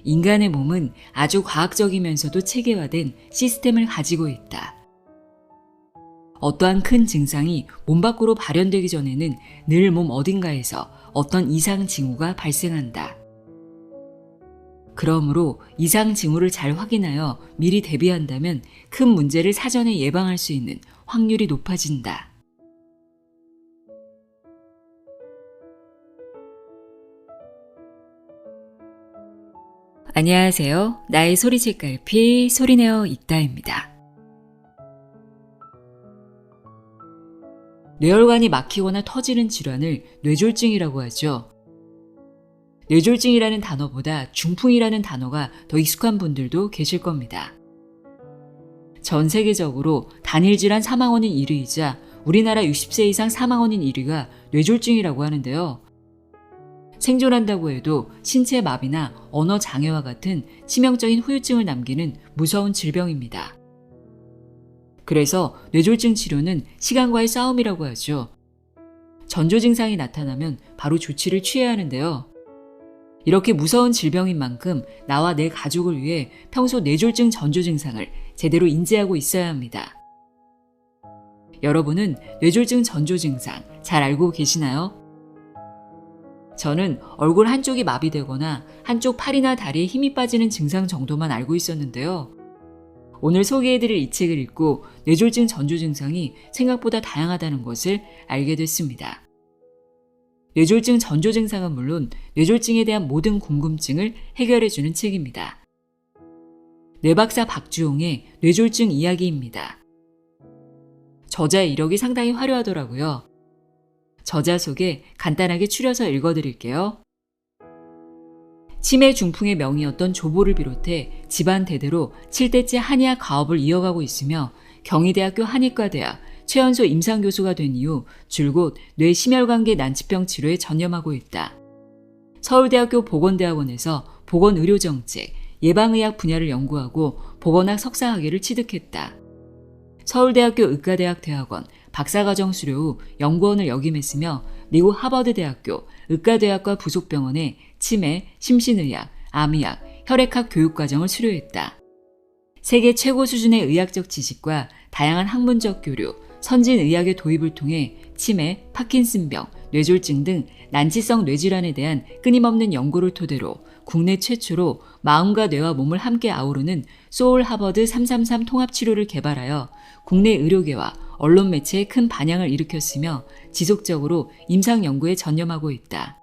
인간의 몸은 아주 과학적이면서도 체계화된 시스템을 가지고 있다. 어떠한 큰 증상이 몸 밖으로 발현되기 전에는 늘 몸 어딘가에서 어떤 이상 징후가 발생한다. 그러므로 이상 징후를 잘 확인하여 미리 대비한다면 큰 문제를 사전에 예방할 수 있는 확률이 높아진다. 안녕하세요. 나의 소리책갈피 소리내어 읽다입니다. 뇌혈관이 막히거나 터지는 질환을 뇌졸중이라고 하죠. 뇌졸중이라는 단어보다 중풍이라는 단어가 더 익숙한 분들도 계실 겁니다. 전 세계적으로 단일 질환 사망원인 1위이자 우리나라 60세 이상 사망원인 1위가 뇌졸중이라고 하는데요. 생존한다고 해도 신체 마비나 언어 장애와 같은 치명적인 후유증을 남기는 무서운 질병입니다. 그래서 뇌졸중 치료는 시간과의 싸움이라고 하죠. 전조 증상이 나타나면 바로 조치를 취해야 하는데요. 이렇게 무서운 질병인 만큼 나와 내 가족을 위해 평소 뇌졸중 전조 증상을 제대로 인지하고 있어야 합니다. 여러분은 뇌졸중 전조 증상 잘 알고 계시나요? 저는 얼굴 한쪽이 마비되거나 한쪽 팔이나 다리에 힘이 빠지는 증상 정도만 알고 있었는데요. 오늘 소개해드릴 이 책을 읽고 뇌졸중 전조 증상이 생각보다 다양하다는 것을 알게 됐습니다. 뇌졸중 전조 증상은 물론 뇌졸중에 대한 모든 궁금증을 해결해주는 책입니다. 뇌박사 박주용의 뇌졸중 이야기입니다. 저자의 이력이 상당히 화려하더라고요. 저자 소개 간단하게 추려서 읽어드릴게요. 치매 중풍의 명의였던 조보를 비롯해 집안 대대로 7대째 한의학 가업을 이어가고 있으며 경희대학교 한의과대학 최연소 임상교수가 된 이후 줄곧 뇌심혈관계 난치병 치료에 전념하고 있다. 서울대학교 보건대학원에서 보건의료정책, 예방의학 분야를 연구하고 보건학 석사학위를 취득했다. 서울대학교 의과대학 대학원 박사과정 수료 후 연구원을 역임했으며 미국 하버드대학교 의과대학과 부속병원에 치매, 심신의학, 암의학, 혈액학 교육과정을 수료했다. 세계 최고 수준의 의학적 지식과 다양한 학문적 교류, 선진의학의 도입을 통해 치매, 파킨슨병, 뇌졸중 등 난치성 뇌질환에 대한 끊임없는 연구를 토대로 국내 최초로 마음과 뇌와 몸을 함께 아우르는 소울 하버드 333 통합치료를 개발하여 국내 의료계와 언론 매체에 큰 반향을 일으켰으며 지속적으로 임상 연구에 전념하고 있다.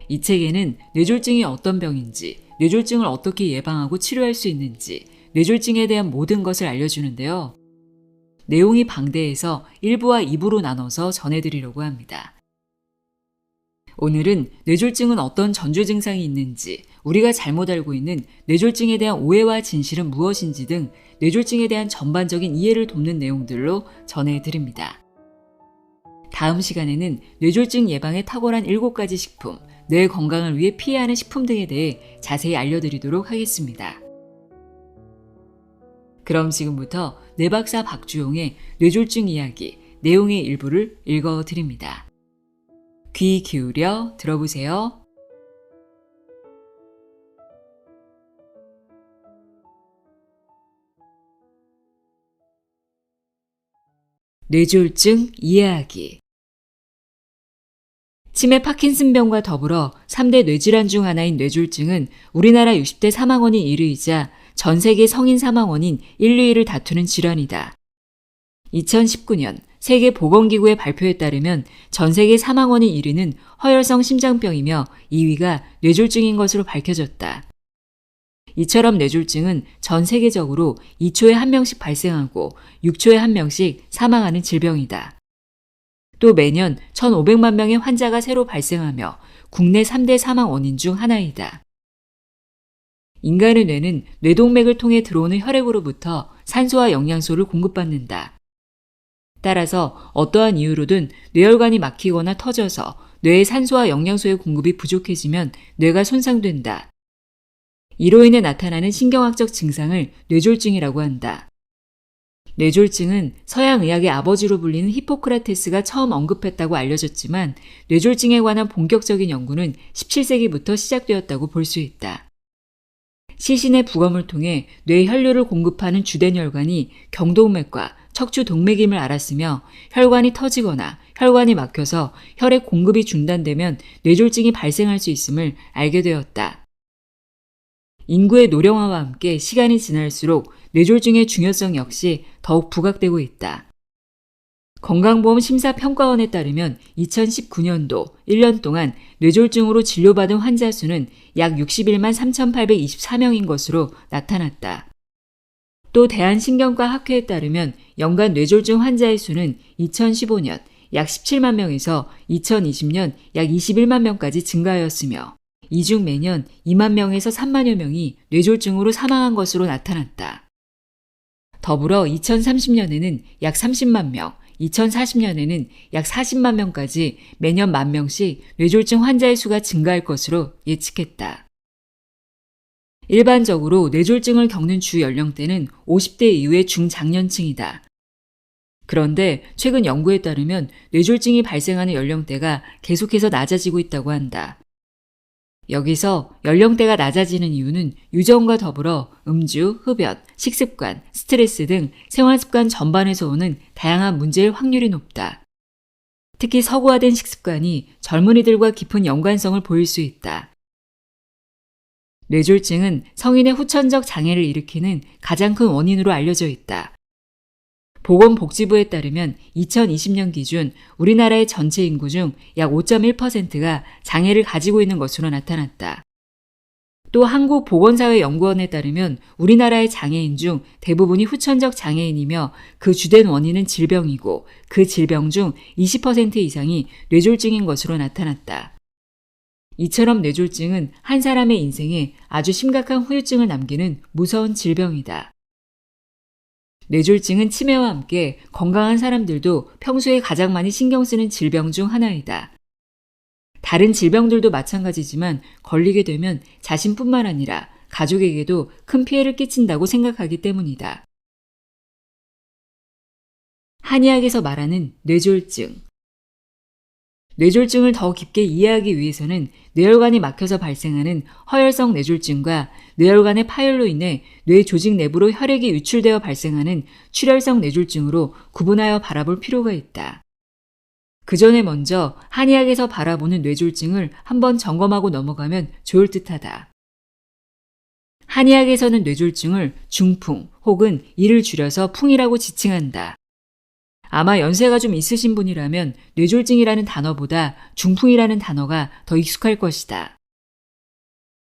이 책에는 뇌졸중이 어떤 병인지, 뇌졸중을 어떻게 예방하고 치료할 수 있는지, 뇌졸중에 대한 모든 것을 알려주는데요. 내용이 방대해서 1부와 2부로 나눠서 전해드리려고 합니다. 오늘은 뇌졸중은 어떤 전조 증상이 있는지, 우리가 잘못 알고 있는 뇌졸중에 대한 오해와 진실은 무엇인지 등 뇌졸중에 대한 전반적인 이해를 돕는 내용들로 전해드립니다. 다음 시간에는 뇌졸중 예방에 탁월한 7가지 식품, 뇌 건강을 위해 피해야 하는 식품 등에 대해 자세히 알려드리도록 하겠습니다. 그럼 지금부터 뇌박사 박주용의 뇌졸중 이야기, 내용의 일부를 읽어드립니다. 귀 기울여 들어보세요. 뇌졸중 이해하기. 치매 파킨슨병과 더불어 3대 뇌질환 중 하나인 뇌졸중은 우리나라 60대 사망원인 1위이자 전 세계 성인 사망원인 1, 2위를 다투는 질환이다. 2019년 세계보건기구의 발표에 따르면 전 세계 사망원인 1위는 허혈성 심장병이며 2위가 뇌졸중인 것으로 밝혀졌다. 이처럼 뇌졸중은 전 세계적으로 2초에 1명씩 발생하고 6초에 1명씩 사망하는 질병이다. 또 매년 1,500만 명의 환자가 새로 발생하며 국내 3대 사망 원인 중 하나이다. 인간의 뇌는 뇌동맥을 통해 들어오는 혈액으로부터 산소와 영양소를 공급받는다. 따라서 어떠한 이유로든 뇌혈관이 막히거나 터져서 뇌의 산소와 영양소의 공급이 부족해지면 뇌가 손상된다. 이로 인해 나타나는 신경학적 증상을 뇌졸중이라고 한다. 뇌졸중은 서양 의학의 아버지로 불리는 히포크라테스가 처음 언급했다고 알려졌지만 뇌졸중에 관한 본격적인 연구는 17세기부터 시작되었다고 볼 수 있다. 시신의 부검을 통해 뇌 혈류를 공급하는 주된 혈관이 경동맥과 척추 동맥임을 알았으며 혈관이 터지거나 혈관이 막혀서 혈액 공급이 중단되면 뇌졸중이 발생할 수 있음을 알게 되었다. 인구의 노령화와 함께 시간이 지날수록 뇌졸중의 중요성 역시 더욱 부각되고 있다. 건강보험 심사평가원에 따르면 2019년도 1년 동안 뇌졸중으로 진료받은 환자 수는 약 61만 3,824명인 것으로 나타났다. 또 대한신경과 학회에 따르면 연간 뇌졸중 환자의 수는 2015년 약 17만 명에서 2020년 약 21만 명까지 증가하였으며 이 중 매년 2만 명에서 3만여 명이 뇌졸중으로 사망한 것으로 나타났다. 더불어 2030년에는 약 30만 명, 2040년에는 약 40만 명까지 매년 1만 명씩 뇌졸중 환자의 수가 증가할 것으로 예측했다. 일반적으로 뇌졸중을 겪는 주 연령대는 50대 이후의 중장년층이다. 그런데 최근 연구에 따르면 뇌졸중이 발생하는 연령대가 계속해서 낮아지고 있다고 한다. 여기서 연령대가 낮아지는 이유는 유전과 더불어 음주, 흡연, 식습관, 스트레스 등 생활습관 전반에서 오는 다양한 문제일 확률이 높다. 특히 서구화된 식습관이 젊은이들과 깊은 연관성을 보일 수 있다. 뇌졸중은 성인의 후천적 장애를 일으키는 가장 큰 원인으로 알려져 있다. 보건복지부에 따르면 2020년 기준 우리나라의 전체 인구 중 약 5.1%가 장애를 가지고 있는 것으로 나타났다. 또 한국보건사회연구원에 따르면 우리나라의 장애인 중 대부분이 후천적 장애인이며 그 주된 원인은 질병이고 그 질병 중 20% 이상이 뇌졸중인 것으로 나타났다. 이처럼 뇌졸중은 한 사람의 인생에 아주 심각한 후유증을 남기는 무서운 질병이다. 뇌졸중은 치매와 함께 건강한 사람들도 평소에 가장 많이 신경 쓰는 질병 중 하나이다. 다른 질병들도 마찬가지지만 걸리게 되면 자신뿐만 아니라 가족에게도 큰 피해를 끼친다고 생각하기 때문이다. 한의학에서 말하는 뇌졸중. 뇌졸중을 더 깊게 이해하기 위해서는 뇌혈관이 막혀서 발생하는 허혈성 뇌졸중과 뇌혈관의 파열로 인해 뇌 조직 내부로 혈액이 유출되어 발생하는 출혈성 뇌졸중으로 구분하여 바라볼 필요가 있다. 그 전에 먼저 한의학에서 바라보는 뇌졸중을 한번 점검하고 넘어가면 좋을 듯하다. 한의학에서는 뇌졸중을 중풍 혹은 이를 줄여서 풍이라고 지칭한다. 아마 연세가 좀 있으신 분이라면 뇌졸중이라는 단어보다 중풍이라는 단어가 더 익숙할 것이다.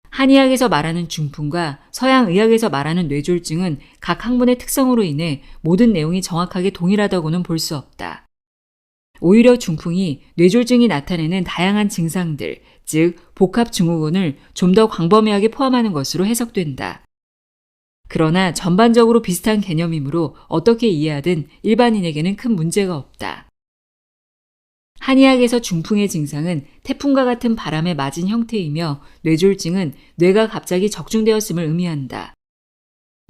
한의학에서 말하는 중풍과 서양의학에서 말하는 뇌졸중은 각 학문의 특성으로 인해 모든 내용이 정확하게 동일하다고는 볼 수 없다. 오히려 중풍이 뇌졸중이 나타내는 다양한 증상들, 즉 복합증후군을 좀 더 광범위하게 포함하는 것으로 해석된다. 그러나 전반적으로 비슷한 개념이므로 어떻게 이해하든 일반인에게는 큰 문제가 없다. 한의학에서 중풍의 증상은 태풍과 같은 바람에 맞은 형태이며 뇌졸중은 뇌가 갑자기 적중되었음을 의미한다.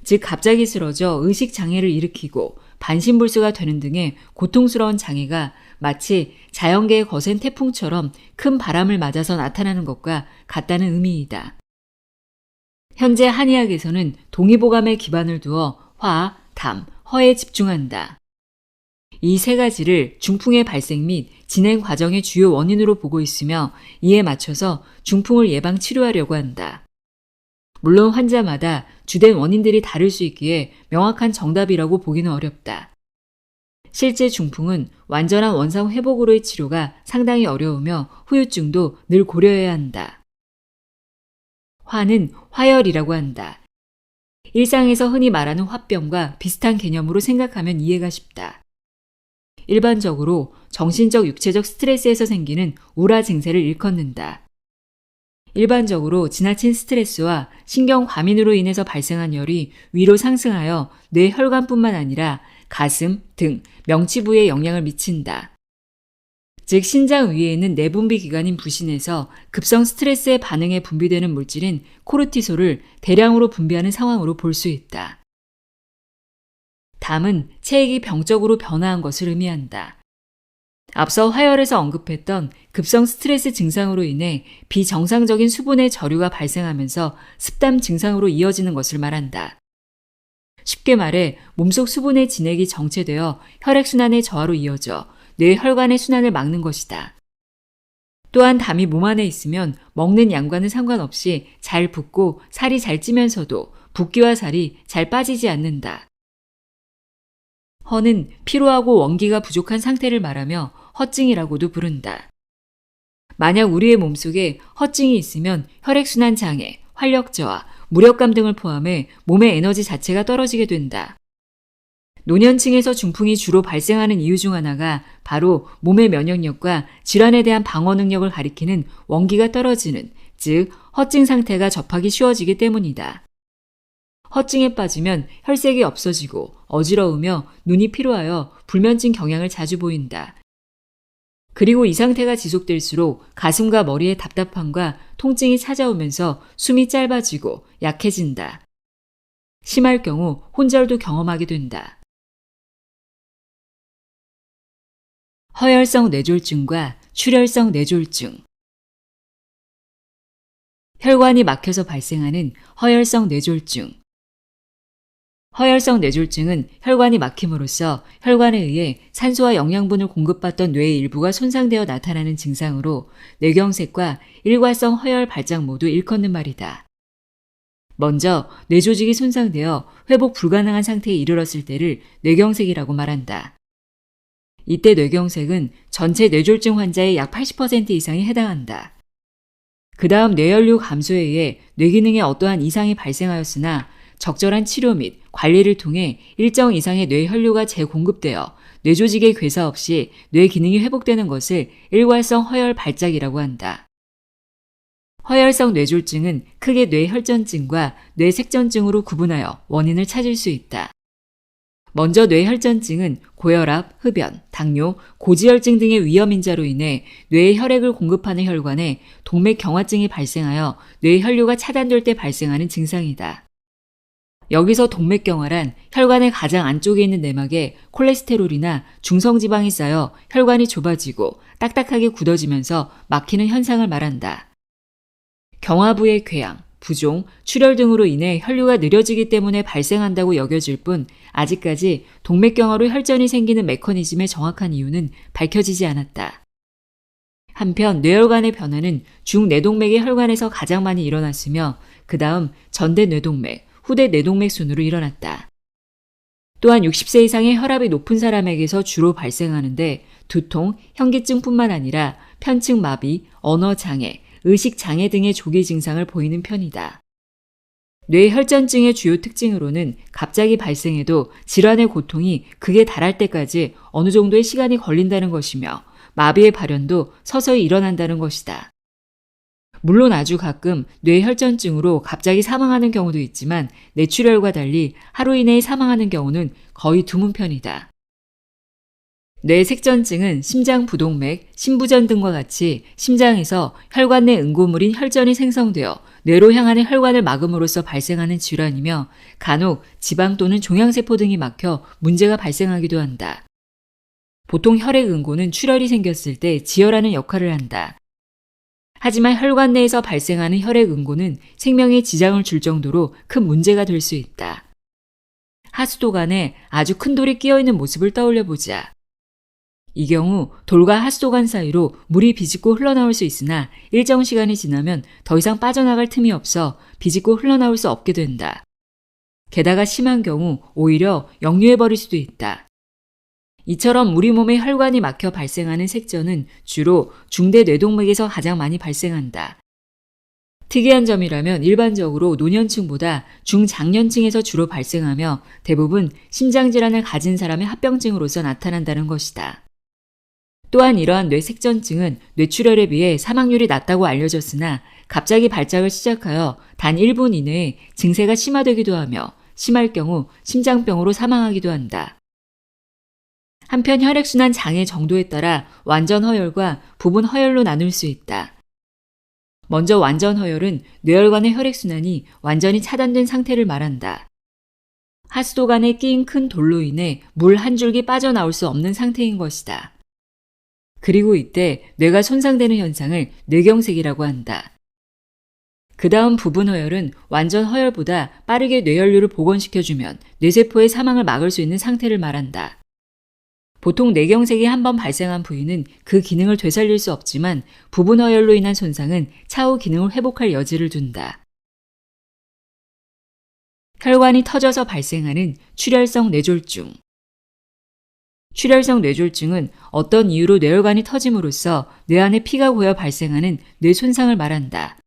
즉 갑자기 쓰러져 의식장애를 일으키고 반신불수가 되는 등의 고통스러운 장애가 마치 자연계의 거센 태풍처럼 큰 바람을 맞아서 나타나는 것과 같다는 의미이다. 현재 한의학에서는 동의보감에 기반을 두어 화, 담, 허에 집중한다. 이 세 가지를 중풍의 발생 및 진행 과정의 주요 원인으로 보고 있으며 이에 맞춰서 중풍을 예방 치료하려고 한다. 물론 환자마다 주된 원인들이 다를 수 있기에 명확한 정답이라고 보기는 어렵다. 실제 중풍은 완전한 원상 회복으로의 치료가 상당히 어려우며 후유증도 늘 고려해야 한다. 화는 화열이라고 한다. 일상에서 흔히 말하는 화병과 비슷한 개념으로 생각하면 이해가 쉽다. 일반적으로 정신적, 육체적 스트레스에서 생기는 우라 증세를 일컫는다. 일반적으로 지나친 스트레스와 신경 과민으로 인해서 발생한 열이 위로 상승하여 뇌 혈관뿐만 아니라 가슴, 등, 명치 부위에 영향을 미친다. 즉 신장 위에 있는 내분비 기관인 부신에서 급성 스트레스의 반응에 분비되는 물질인 코르티솔을 대량으로 분비하는 상황으로 볼 수 있다. 담은 체액이 병적으로 변화한 것을 의미한다. 앞서 화열에서 언급했던 급성 스트레스 증상으로 인해 비정상적인 수분의 저류가 발생하면서 습담 증상으로 이어지는 것을 말한다. 쉽게 말해 몸속 수분의 진액이 정체되어 혈액순환의 저하로 이어져 뇌 혈관의 순환을 막는 것이다. 또한 담이 몸 안에 있으면 먹는 양과는 상관없이 잘 붓고 살이 잘 찌면서도 붓기와 살이 잘 빠지지 않는다. 허는 피로하고 원기가 부족한 상태를 말하며 허증이라고도 부른다. 만약 우리의 몸속에 허증이 있으면 혈액순환 장애, 활력 저하, 무력감 등을 포함해 몸의 에너지 자체가 떨어지게 된다. 노년층에서 중풍이 주로 발생하는 이유 중 하나가 바로 몸의 면역력과 질환에 대한 방어 능력을 가리키는 원기가 떨어지는, 즉 허증 상태가 접하기 쉬워지기 때문이다. 허증에 빠지면 혈색이 없어지고 어지러우며 눈이 피로하여 불면증 경향을 자주 보인다. 그리고 이 상태가 지속될수록 가슴과 머리에 답답함과 통증이 찾아오면서 숨이 짧아지고 약해진다. 심할 경우 혼절도 경험하게 된다. 허혈성 뇌졸중과 출혈성 뇌졸중. 혈관이 막혀서 발생하는 허혈성 뇌졸중. 허혈성 뇌졸중은 혈관이 막힘으로써 혈관에 의해 산소와 영양분을 공급받던 뇌의 일부가 손상되어 나타나는 증상으로 뇌경색과 일과성 허혈 발작 모두 일컫는 말이다. 먼저 뇌조직이 손상되어 회복 불가능한 상태에 이르렀을 때를 뇌경색이라고 말한다. 이때 뇌경색은 전체 뇌졸중 환자의 약 80% 이상에 해당한다. 그 다음 뇌연류 감소에 의해 뇌기능에 어떠한 이상이 발생하였으나 적절한 치료 및 관리를 통해 일정 이상의 뇌혈류가 재공급되어 뇌조직의 괴사 없이 뇌 기능이 회복되는 것을 일괄성 허혈 발작이라고 한다. 허혈성 뇌졸중은 크게 뇌혈전증과 뇌색전증으로 구분하여 원인을 찾을 수 있다. 먼저 뇌혈전증은 고혈압, 흡연, 당뇨, 고지혈증 등의 위험인자로 인해 뇌에 혈액을 공급하는 혈관에 동맥경화증이 발생하여 뇌혈류가 차단될 때 발생하는 증상이다. 여기서 동맥경화란 혈관의 가장 안쪽에 있는 내막에 콜레스테롤이나 중성지방이 쌓여 혈관이 좁아지고 딱딱하게 굳어지면서 막히는 현상을 말한다. 경화부의 궤양, 부종, 출혈 등으로 인해 혈류가 느려지기 때문에 발생한다고 여겨질 뿐 아직까지 동맥경화로 혈전이 생기는 메커니즘의 정확한 이유는 밝혀지지 않았다. 한편 뇌혈관의 변화는 중뇌동맥의 혈관에서 가장 많이 일어났으며 그 다음 전대뇌동맥, 후대뇌동맥 순으로 일어났다. 또한 60세 이상의 혈압이 높은 사람에게서 주로 발생하는데 두통, 현기증뿐만 아니라 편측 마비, 언어장애, 의식장애 등의 조기 증상을 보이는 편이다. 뇌혈전증의 주요 특징으로는 갑자기 발생해도 질환의 고통이 극에 달할 때까지 어느 정도의 시간이 걸린다는 것이며 마비의 발현도 서서히 일어난다는 것이다. 물론 아주 가끔 뇌혈전증으로 갑자기 사망하는 경우도 있지만 뇌출혈과 달리 하루 이내에 사망하는 경우는 거의 드문 편이다. 뇌색전증은 심장부동맥, 심부전 등과 같이 심장에서 혈관 내 응고물인 혈전이 생성되어 뇌로 향하는 혈관을 막음으로써 발생하는 질환이며 간혹 지방 또는 종양세포 등이 막혀 문제가 발생하기도 한다. 보통 혈액 응고는 출혈이 생겼을 때 지혈하는 역할을 한다. 하지만 혈관 내에서 발생하는 혈액 응고는 생명에 지장을 줄 정도로 큰 문제가 될 수 있다. 하수도관에 아주 큰 돌이 끼어있는 모습을 떠올려 보자. 이 경우 돌과 하수도관 사이로 물이 비집고 흘러나올 수 있으나 일정 시간이 지나면 더 이상 빠져나갈 틈이 없어 비집고 흘러나올 수 없게 된다. 게다가 심한 경우 오히려 역류해버릴 수도 있다. 이처럼 우리 몸의 혈관이 막혀 발생하는 색전은 주로 중대 뇌동맥에서 가장 많이 발생한다. 특이한 점이라면 일반적으로 노년층보다 중장년층에서 주로 발생하며 대부분 심장질환을 가진 사람의 합병증으로서 나타난다는 것이다. 또한 이러한 뇌색전증은 뇌출혈에 비해 사망률이 낮다고 알려졌으나 갑자기 발작을 시작하여 단 1분 이내에 증세가 심화되기도 하며 심할 경우 심장병으로 사망하기도 한다. 한편 혈액순환 장애 정도에 따라 완전 허혈과 부분 허혈로 나눌 수 있다. 먼저 완전 허혈은 뇌혈관의 혈액순환이 완전히 차단된 상태를 말한다. 하수도관에 끼인 큰 돌로 인해 물 한 줄기 빠져나올 수 없는 상태인 것이다. 그리고 이때 뇌가 손상되는 현상을 뇌경색이라고 한다. 그 다음 부분 허혈은 완전 허혈보다 빠르게 뇌혈류를 복원시켜주면 뇌세포의 사망을 막을 수 있는 상태를 말한다. 보통 뇌경색이 한번 발생한 부위는 그 기능을 되살릴 수 없지만 부분 허혈로 인한 손상은 차후 기능을 회복할 여지를 둔다. 혈관이 터져서 발생하는 출혈성 뇌졸중. 출혈성 뇌졸중은 어떤 이유로 뇌혈관이 터짐으로써 뇌 안에 피가 고여 발생하는 뇌 손상을 말한다.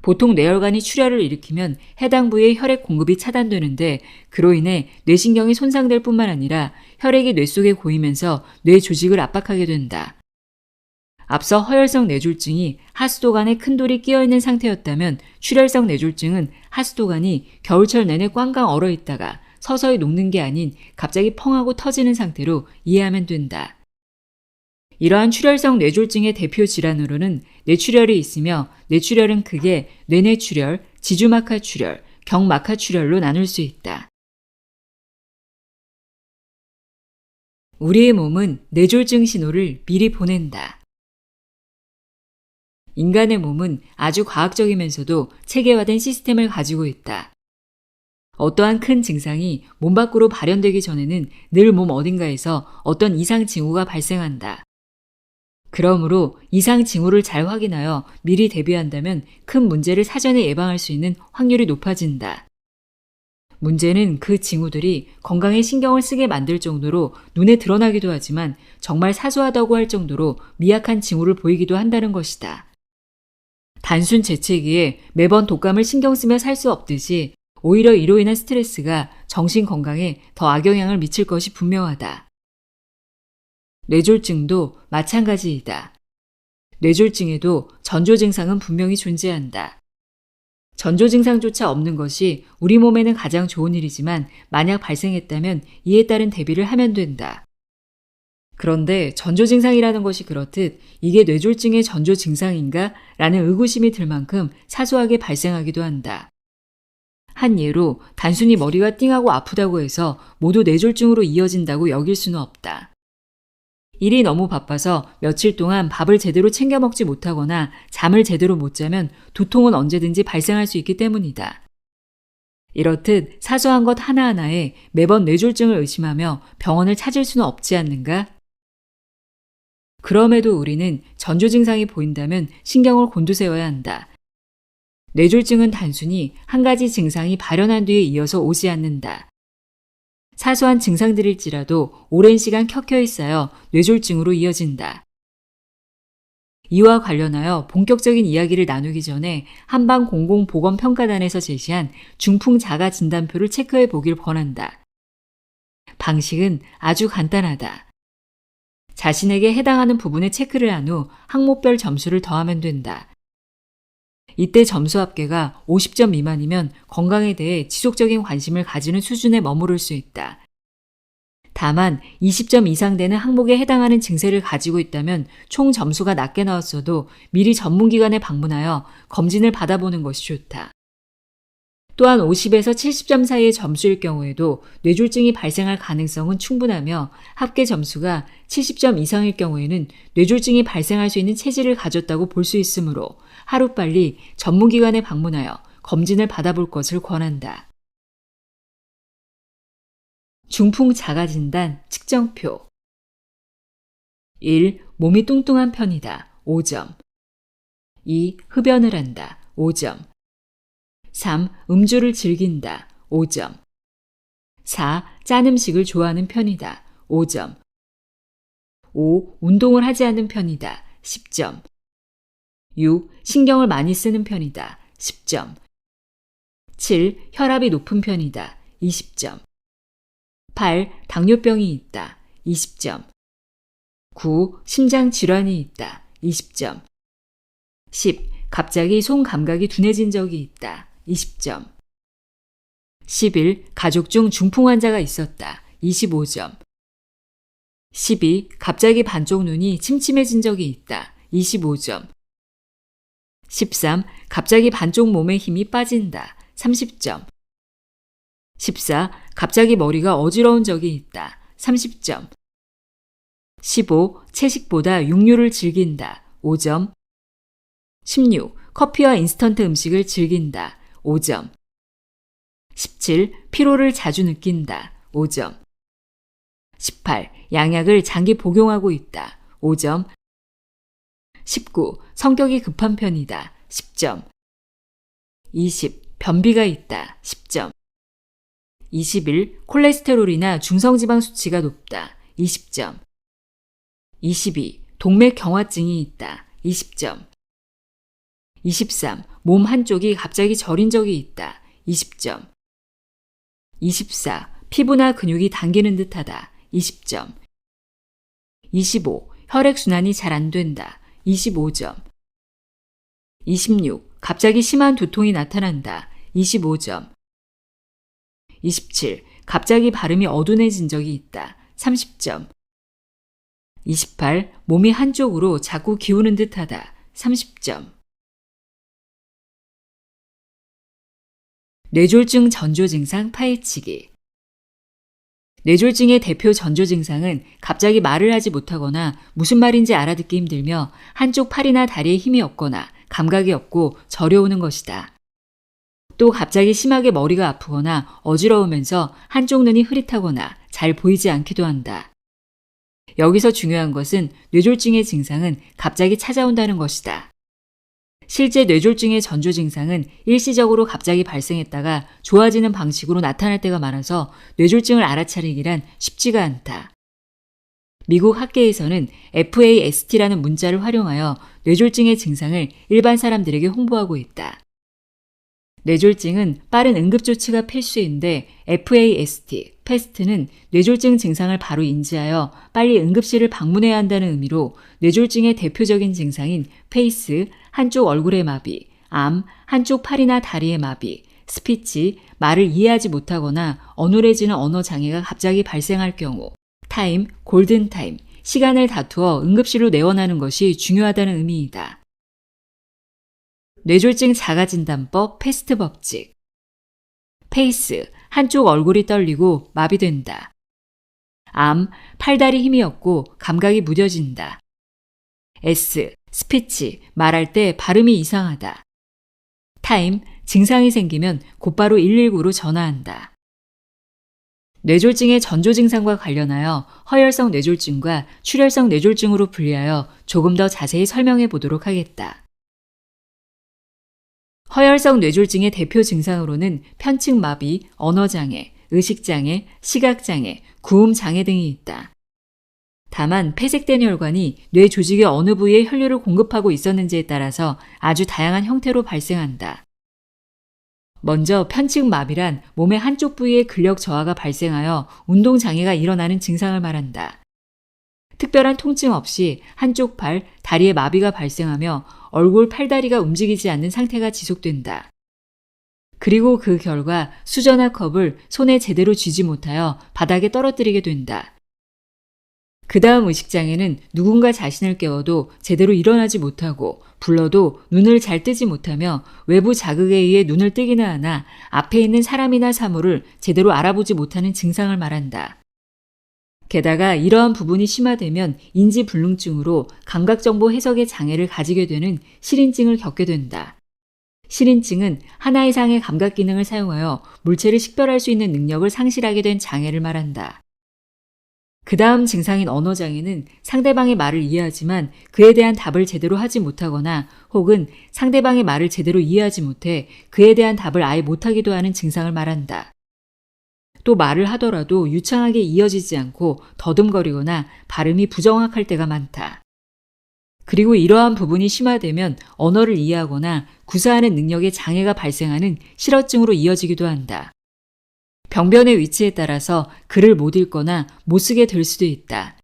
보통 뇌혈관이 출혈을 일으키면 해당 부위의 혈액 공급이 차단되는데 그로 인해 뇌신경이 손상될 뿐만 아니라 혈액이 뇌 속에 고이면서 뇌 조직을 압박하게 된다. 앞서 허혈성 뇌졸중이 하수도관에 큰 돌이 끼어있는 상태였다면 출혈성 뇌졸중은 하수도관이 겨울철 내내 꽝꽝 얼어있다가 서서히 녹는 게 아닌 갑자기 펑하고 터지는 상태로 이해하면 된다. 이러한 출혈성 뇌졸중의 대표 질환으로는 뇌출혈이 있으며 뇌출혈은 크게 뇌내출혈, 지주막하 출혈, 경막하출혈로 나눌 수 있다. 우리의 몸은 뇌졸중 신호를 미리 보낸다. 인간의 몸은 아주 과학적이면서도 체계화된 시스템을 가지고 있다. 어떠한 큰 증상이 몸 밖으로 발현되기 전에는 늘 몸 어딘가에서 어떤 이상 징후가 발생한다. 그러므로 이상 징후를 잘 확인하여 미리 대비한다면 큰 문제를 사전에 예방할 수 있는 확률이 높아진다. 문제는 그 징후들이 건강에 신경을 쓰게 만들 정도로 눈에 드러나기도 하지만 정말 사소하다고 할 정도로 미약한 징후를 보이기도 한다는 것이다. 단순 재채기에 매번 독감을 신경 쓰며 살 수 없듯이 오히려 이로 인한 스트레스가 정신 건강에 더 악영향을 미칠 것이 분명하다. 뇌졸중도 마찬가지이다. 뇌졸중에도 전조 증상은 분명히 존재한다. 전조 증상조차 없는 것이 우리 몸에는 가장 좋은 일이지만 만약 발생했다면 이에 따른 대비를 하면 된다. 그런데 전조 증상이라는 것이 그렇듯 이게 뇌졸중의 전조 증상인가? 라는 의구심이 들 만큼 사소하게 발생하기도 한다. 한 예로 단순히 머리가 띵하고 아프다고 해서 모두 뇌졸중으로 이어진다고 여길 수는 없다. 일이 너무 바빠서 며칠 동안 밥을 제대로 챙겨 먹지 못하거나 잠을 제대로 못 자면 두통은 언제든지 발생할 수 있기 때문이다. 이렇듯 사소한 것 하나하나에 매번 뇌졸중을 의심하며 병원을 찾을 수는 없지 않는가? 그럼에도 우리는 전조 증상이 보인다면 신경을 곤두세워야 한다. 뇌졸중은 단순히 한 가지 증상이 발현한 뒤에 이어서 오지 않는다. 사소한 증상들일지라도 오랜 시간 켜켜이 쌓여 뇌졸중으로 이어진다. 이와 관련하여 본격적인 이야기를 나누기 전에 한방공공보건평가단에서 제시한 중풍자가 진단표를 체크해 보길 권한다. 방식은 아주 간단하다. 자신에게 해당하는 부분에 체크를 한 후 항목별 점수를 더하면 된다. 이때 점수 합계가 50점 미만이면 건강에 대해 지속적인 관심을 가지는 수준에 머무를 수 있다. 다만 20점 이상 되는 항목에 해당하는 증세를 가지고 있다면 총 점수가 낮게 나왔어도 미리 전문기관에 방문하여 검진을 받아보는 것이 좋다. 또한 50에서 70점 사이의 점수일 경우에도 뇌졸중이 발생할 가능성은 충분하며 합계 점수가 70점 이상일 경우에는 뇌졸중이 발생할 수 있는 체질을 가졌다고 볼 수 있으므로 하루빨리 전문기관에 방문하여 검진을 받아볼 것을 권한다. 중풍 자가진단 측정표 1. 몸이 뚱뚱한 편이다. 5점 2. 흡연을 한다. 5점 3. 음주를 즐긴다. 5점 4. 짠 음식을 좋아하는 편이다. 5점 5. 운동을 하지 않는 편이다. 10점 6. 신경을 많이 쓰는 편이다. 10점 7. 혈압이 높은 편이다. 20점 8. 당뇨병이 있다. 20점 9. 심장 질환이 있다. 20점 10. 갑자기 손 감각이 둔해진 적이 있다. 20점 11. 가족 중 중풍 환자가 있었다. 25점 12. 갑자기 반쪽 눈이 침침해진 적이 있다. 25점 13. 갑자기 반쪽 몸에 힘이 빠진다. 30점 14. 갑자기 머리가 어지러운 적이 있다. 30점. 15. 채식보다 육류를 즐긴다. 5점. 16. 커피와 인스턴트 음식을 즐긴다. 5점. 17. 피로를 자주 느낀다. 5점. 18. 양약을 장기 복용하고 있다. 5점. 19. 성격이 급한 편이다. 10점. 20. 변비가 있다. 10점. 21. 콜레스테롤이나 중성지방 수치가 높다. 20점. 22. 동맥 경화증이 있다. 20점. 23. 몸 한쪽이 갑자기 저린 적이 있다. 20점. 24. 피부나 근육이 당기는 듯하다. 20점. 25. 혈액순환이 잘 안 된다. 25점. 26. 갑자기 심한 두통이 나타난다. 25점. 27. 갑자기 발음이 어두워진 적이 있다. 30점. 28. 몸이 한쪽으로 자꾸 기우는 듯하다. 30점. 뇌졸중 전조 증상 파헤치기. 뇌졸중의 대표 전조 증상은 갑자기 말을 하지 못하거나 무슨 말인지 알아듣기 힘들며 한쪽 팔이나 다리에 힘이 없거나 감각이 없고 저려오는 것이다. 또 갑자기 심하게 머리가 아프거나 어지러우면서 한쪽 눈이 흐릿하거나 잘 보이지 않기도 한다. 여기서 중요한 것은 뇌졸중의 증상은 갑자기 찾아온다는 것이다. 실제 뇌졸중의 전조 증상은 일시적으로 갑자기 발생했다가 좋아지는 방식으로 나타날 때가 많아서 뇌졸중을 알아차리기란 쉽지가 않다. 미국 학계에서는 FAST라는 문자를 활용하여 뇌졸중의 증상을 일반 사람들에게 홍보하고 있다. 뇌졸중은 빠른 응급조치가 필수인데 FAST는 뇌졸중 증상을 바로 인지하여 빨리 응급실을 방문해야 한다는 의미로 뇌졸중의 대표적인 증상인 페이스, 한쪽 얼굴의 마비, 암, 한쪽 팔이나 다리의 마비, 스피치, 말을 이해하지 못하거나 어눌해지는 언어 장애가 갑자기 발생할 경우, 타임, 골든타임, 시간을 다투어 응급실로 내원하는 것이 중요하다는 의미이다. 뇌졸중 자가진단법 패스트 법칙. 페이스, 한쪽 얼굴이 떨리고 마비된다. 암, 팔다리 힘이 없고 감각이 무뎌진다. S, 스피치, 말할 때 발음이 이상하다. 타임, 증상이 생기면 곧바로 119로 전화한다. 뇌졸중의 전조 증상과 관련하여 허혈성 뇌졸중과 출혈성 뇌졸중으로 분리하여 조금 더 자세히 설명해 보도록 하겠다. 허혈성 뇌졸중의 대표 증상으로는 편측마비, 언어장애, 의식장애, 시각장애, 구음장애 등이 있다. 다만 폐색된 혈관이 뇌 조직의 어느 부위에 혈류를 공급하고 있었는지에 따라서 아주 다양한 형태로 발생한다. 먼저 편측마비란 몸의 한쪽 부위에 근력 저하가 발생하여 운동장애가 일어나는 증상을 말한다. 특별한 통증 없이 한쪽 팔, 다리에 마비가 발생하며 얼굴, 팔다리가 움직이지 않는 상태가 지속된다. 그리고 그 결과 수저나 컵을 손에 제대로 쥐지 못하여 바닥에 떨어뜨리게 된다. 그 다음 의식장애는 누군가 자신을 깨워도 제대로 일어나지 못하고 불러도 눈을 잘 뜨지 못하며 외부 자극에 의해 눈을 뜨기는 하나 앞에 있는 사람이나 사물을 제대로 알아보지 못하는 증상을 말한다. 게다가 이러한 부분이 심화되면 인지불능증으로 감각정보 해석의 장애를 가지게 되는 실인증을 겪게 된다. 실인증은 하나 이상의 감각 기능을 사용하여 물체를 식별할 수 있는 능력을 상실하게 된 장애를 말한다. 그 다음 증상인 언어장애는 상대방의 말을 이해하지만 그에 대한 답을 제대로 하지 못하거나 혹은 상대방의 말을 제대로 이해하지 못해 그에 대한 답을 아예 못하기도 하는 증상을 말한다. 또 말을 하더라도 유창하게 이어지지 않고 더듬거리거나 발음이 부정확할 때가 많다. 그리고 이러한 부분이 심화되면 언어를 이해하거나 구사하는 능력에 장애가 발생하는 실어증으로 이어지기도 한다. 병변의 위치에 따라서 글을 못 읽거나 못 쓰게 될 수도 있다.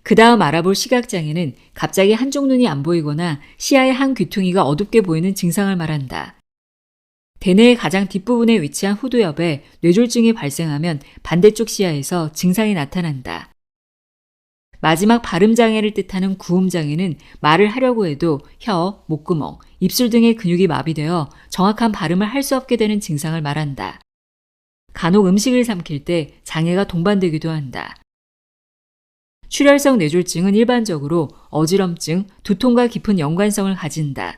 그 다음 알아볼 시각장애는 갑자기 한쪽 눈이 안 보이거나 시야의 한 귀퉁이가 어둡게 보이는 증상을 말한다. 대뇌의 가장 뒷부분에 위치한 후두엽에 뇌졸중이 발생하면 반대쪽 시야에서 증상이 나타난다. 마지막 발음장애를 뜻하는 구음장애는 말을 하려고 해도 혀, 목구멍, 입술 등의 근육이 마비되어 정확한 발음을 할 수 없게 되는 증상을 말한다. 간혹 음식을 삼킬 때 장애가 동반되기도 한다. 출혈성 뇌졸중은 일반적으로 어지럼증, 두통과 깊은 연관성을 가진다.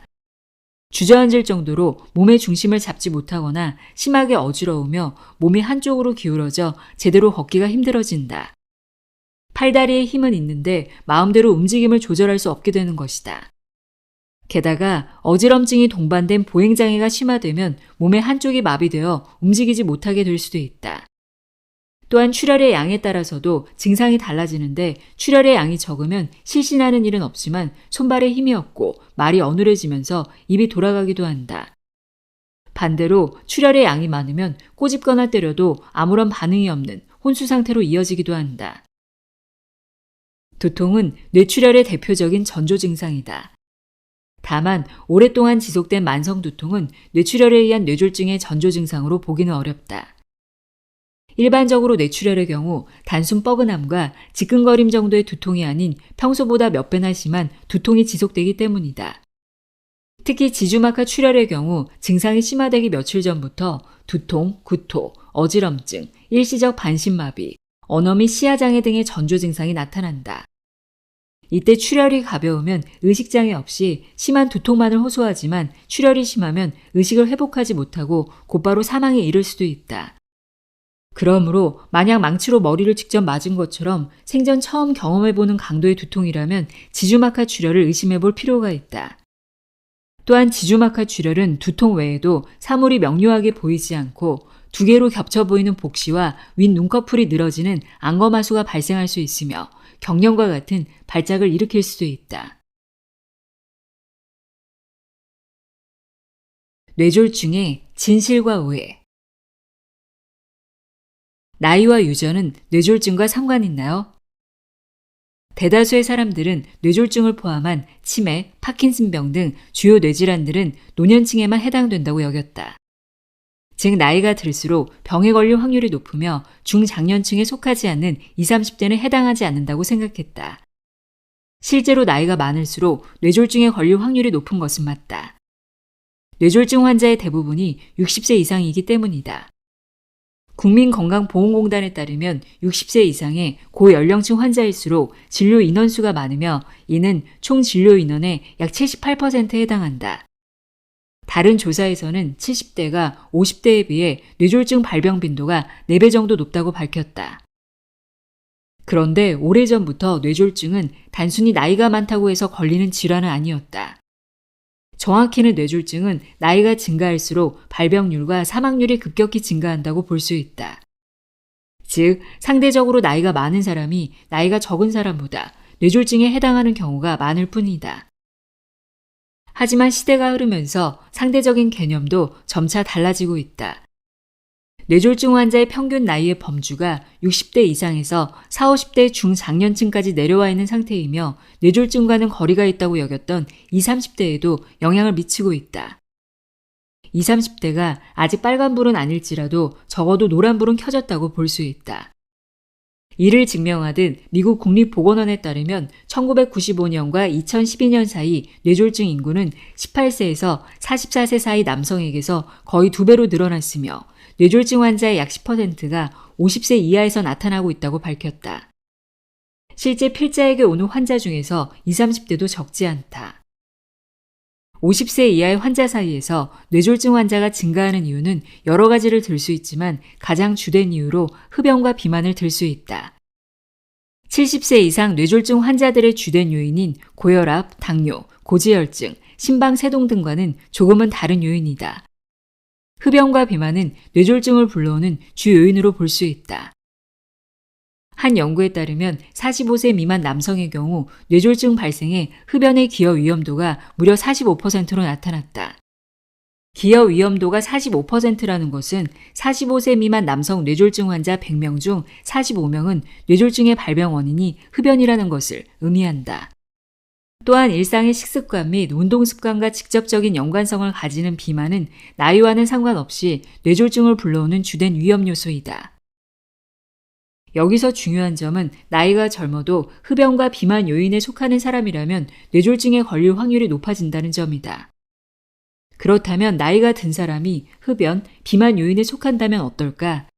주저앉을 정도로 몸의 중심을 잡지 못하거나 심하게 어지러우며 몸이 한쪽으로 기울어져 제대로 걷기가 힘들어진다. 팔다리에 힘은 있는데 마음대로 움직임을 조절할 수 없게 되는 것이다. 게다가 어지럼증이 동반된 보행장애가 심화되면 몸의 한쪽이 마비되어 움직이지 못하게 될 수도 있다. 또한 출혈의 양에 따라서도 증상이 달라지는데 출혈의 양이 적으면 실신하는 일은 없지만 손발에 힘이 없고 말이 어눌해지면서 입이 돌아가기도 한다. 반대로 출혈의 양이 많으면 꼬집거나 때려도 아무런 반응이 없는 혼수 상태로 이어지기도 한다. 두통은 뇌출혈의 대표적인 전조 증상이다. 다만 오랫동안 지속된 만성 두통은 뇌출혈에 의한 뇌졸중의 전조 증상으로 보기는 어렵다. 일반적으로 뇌출혈의 경우 단순 뻐근함과 지끈거림 정도의 두통이 아닌 평소보다 몇 배나 심한 두통이 지속되기 때문이다. 특히 지주막하 출혈의 경우 증상이 심화되기 며칠 전부터 두통, 구토, 어지럼증, 일시적 반신마비, 언어 및 시야장애 등의 전조 증상이 나타난다. 이때 출혈이 가벼우면 의식장애 없이 심한 두통만을 호소하지만 출혈이 심하면 의식을 회복하지 못하고 곧바로 사망에 이를 수도 있다. 그러므로 만약 망치로 머리를 직접 맞은 것처럼 생전 처음 경험해보는 강도의 두통이라면 지주막하 출혈을 의심해볼 필요가 있다. 또한 지주막하 출혈은 두통 외에도 사물이 명료하게 보이지 않고 두 개로 겹쳐 보이는 복시와 윗 눈꺼풀이 늘어지는 안검하수가 발생할 수 있으며 경련과 같은 발작을 일으킬 수도 있다. 뇌졸중의 진실과 오해. 나이와 유전은 뇌졸중과 상관 있나요? 대다수의 사람들은 뇌졸중을 포함한 치매, 파킨슨병 등 주요 뇌질환들은 노년층에만 해당된다고 여겼다. 즉 나이가 들수록 병에 걸릴 확률이 높으며 중장년층에 속하지 않는 20, 30대는 해당하지 않는다고 생각했다. 실제로 나이가 많을수록 뇌졸중에 걸릴 확률이 높은 것은 맞다. 뇌졸중 환자의 대부분이 60세 이상이기 때문이다. 국민건강보험공단에 따르면 60세 이상의 고연령층 환자일수록 진료 인원수가 많으며 이는 총 진료 인원의 약 78%에 해당한다. 다른 조사에서는 70대가 50대에 비해 뇌졸중 발병 빈도가 4배 정도 높다고 밝혔다. 그런데 오래전부터 뇌졸중은 단순히 나이가 많다고 해서 걸리는 질환은 아니었다. 정확히는 뇌졸중은 나이가 증가할수록 발병률과 사망률이 급격히 증가한다고 볼 수 있다. 즉, 상대적으로 나이가 많은 사람이 나이가 적은 사람보다 뇌졸중에 해당하는 경우가 많을 뿐이다. 하지만 시대가 흐르면서 상대적인 개념도 점차 달라지고 있다. 뇌졸중 환자의 평균 나이의 범주가 60대 이상에서 40, 50대 중장년층까지 내려와 있는 상태이며 뇌졸중과는 거리가 있다고 여겼던 20, 30대에도 영향을 미치고 있다. 20, 30대가 아직 빨간불은 아닐지라도 적어도 노란불은 켜졌다고 볼 수 있다. 이를 증명하듯 미국 국립보건원에 따르면 1995년과 2012년 사이 뇌졸중 인구는 18세에서 44세 사이 남성에게서 거의 2배로 늘어났으며 뇌졸중 환자의 약 10%가 50세 이하에서 나타나고 있다고 밝혔다. 실제 필자에게 오는 환자 중에서 20, 30대도 적지 않다. 50세 이하의 환자 사이에서 뇌졸중 환자가 증가하는 이유는 여러 가지를 들 수 있지만 가장 주된 이유로 흡연과 비만을 들 수 있다. 70세 이상 뇌졸중 환자들의 주된 요인인 고혈압, 당뇨, 고지혈증, 심방세동 등과는 조금은 다른 요인이다. 흡연과 비만은 뇌졸중을 불러오는 주 요인으로 볼 수 있다. 한 연구에 따르면 45세 미만 남성의 경우 뇌졸중 발생에 흡연의 기여 위험도가 무려 45%로 나타났다. 기여 위험도가 45%라는 것은 45세 미만 남성 뇌졸중 환자 100명 중 45명은 뇌졸중의 발병 원인이 흡연이라는 것을 의미한다. 또한 일상의 식습관 및 운동습관과 직접적인 연관성을 가지는 비만은 나이와는 상관없이 뇌졸중을 불러오는 주된 위험 요소이다. 여기서 중요한 점은 나이가 젊어도 흡연과 비만 요인에 속하는 사람이라면 뇌졸중에 걸릴 확률이 높아진다는 점이다. 그렇다면 나이가 든 사람이 흡연, 비만 요인에 속한다면 어떨까?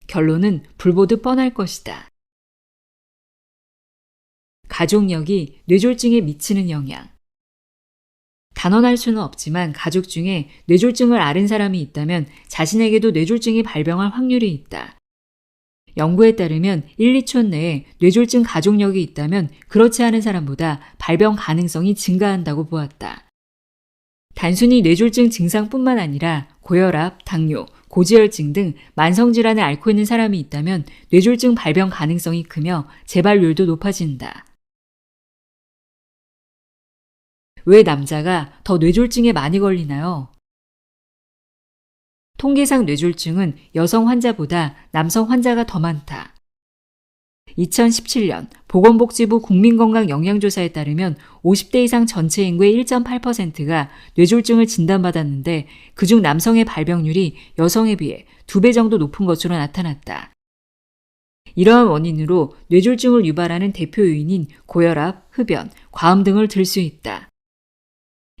결론은 불보듯 뻔할 것이다. 가족력이 뇌졸중에 미치는 영향. 단언할 수는 없지만 가족 중에 뇌졸중을 앓은 사람이 있다면 자신에게도 뇌졸중이 발병할 확률이 있다. 연구에 따르면 1, 2촌 내에 뇌졸중 가족력이 있다면 그렇지 않은 사람보다 발병 가능성이 증가한다고 보았다. 단순히 뇌졸중 증상뿐만 아니라 고혈압, 당뇨, 고지혈증 등 만성질환을 앓고 있는 사람이 있다면 뇌졸중 발병 가능성이 크며 재발률도 높아진다. 왜 남자가 더 뇌졸중에 많이 걸리나요? 통계상 뇌졸중은 여성 환자보다 남성 환자가 더 많다. 2017년 보건복지부 국민건강영양조사에 따르면 50대 이상 전체 인구의 1.8%가 뇌졸중을 진단받았는데 그중 남성의 발병률이 여성에 비해 2배 정도 높은 것으로 나타났다. 이러한 원인으로 뇌졸중을 유발하는 대표 요인인 고혈압, 흡연, 과음 등을 들 수 있다.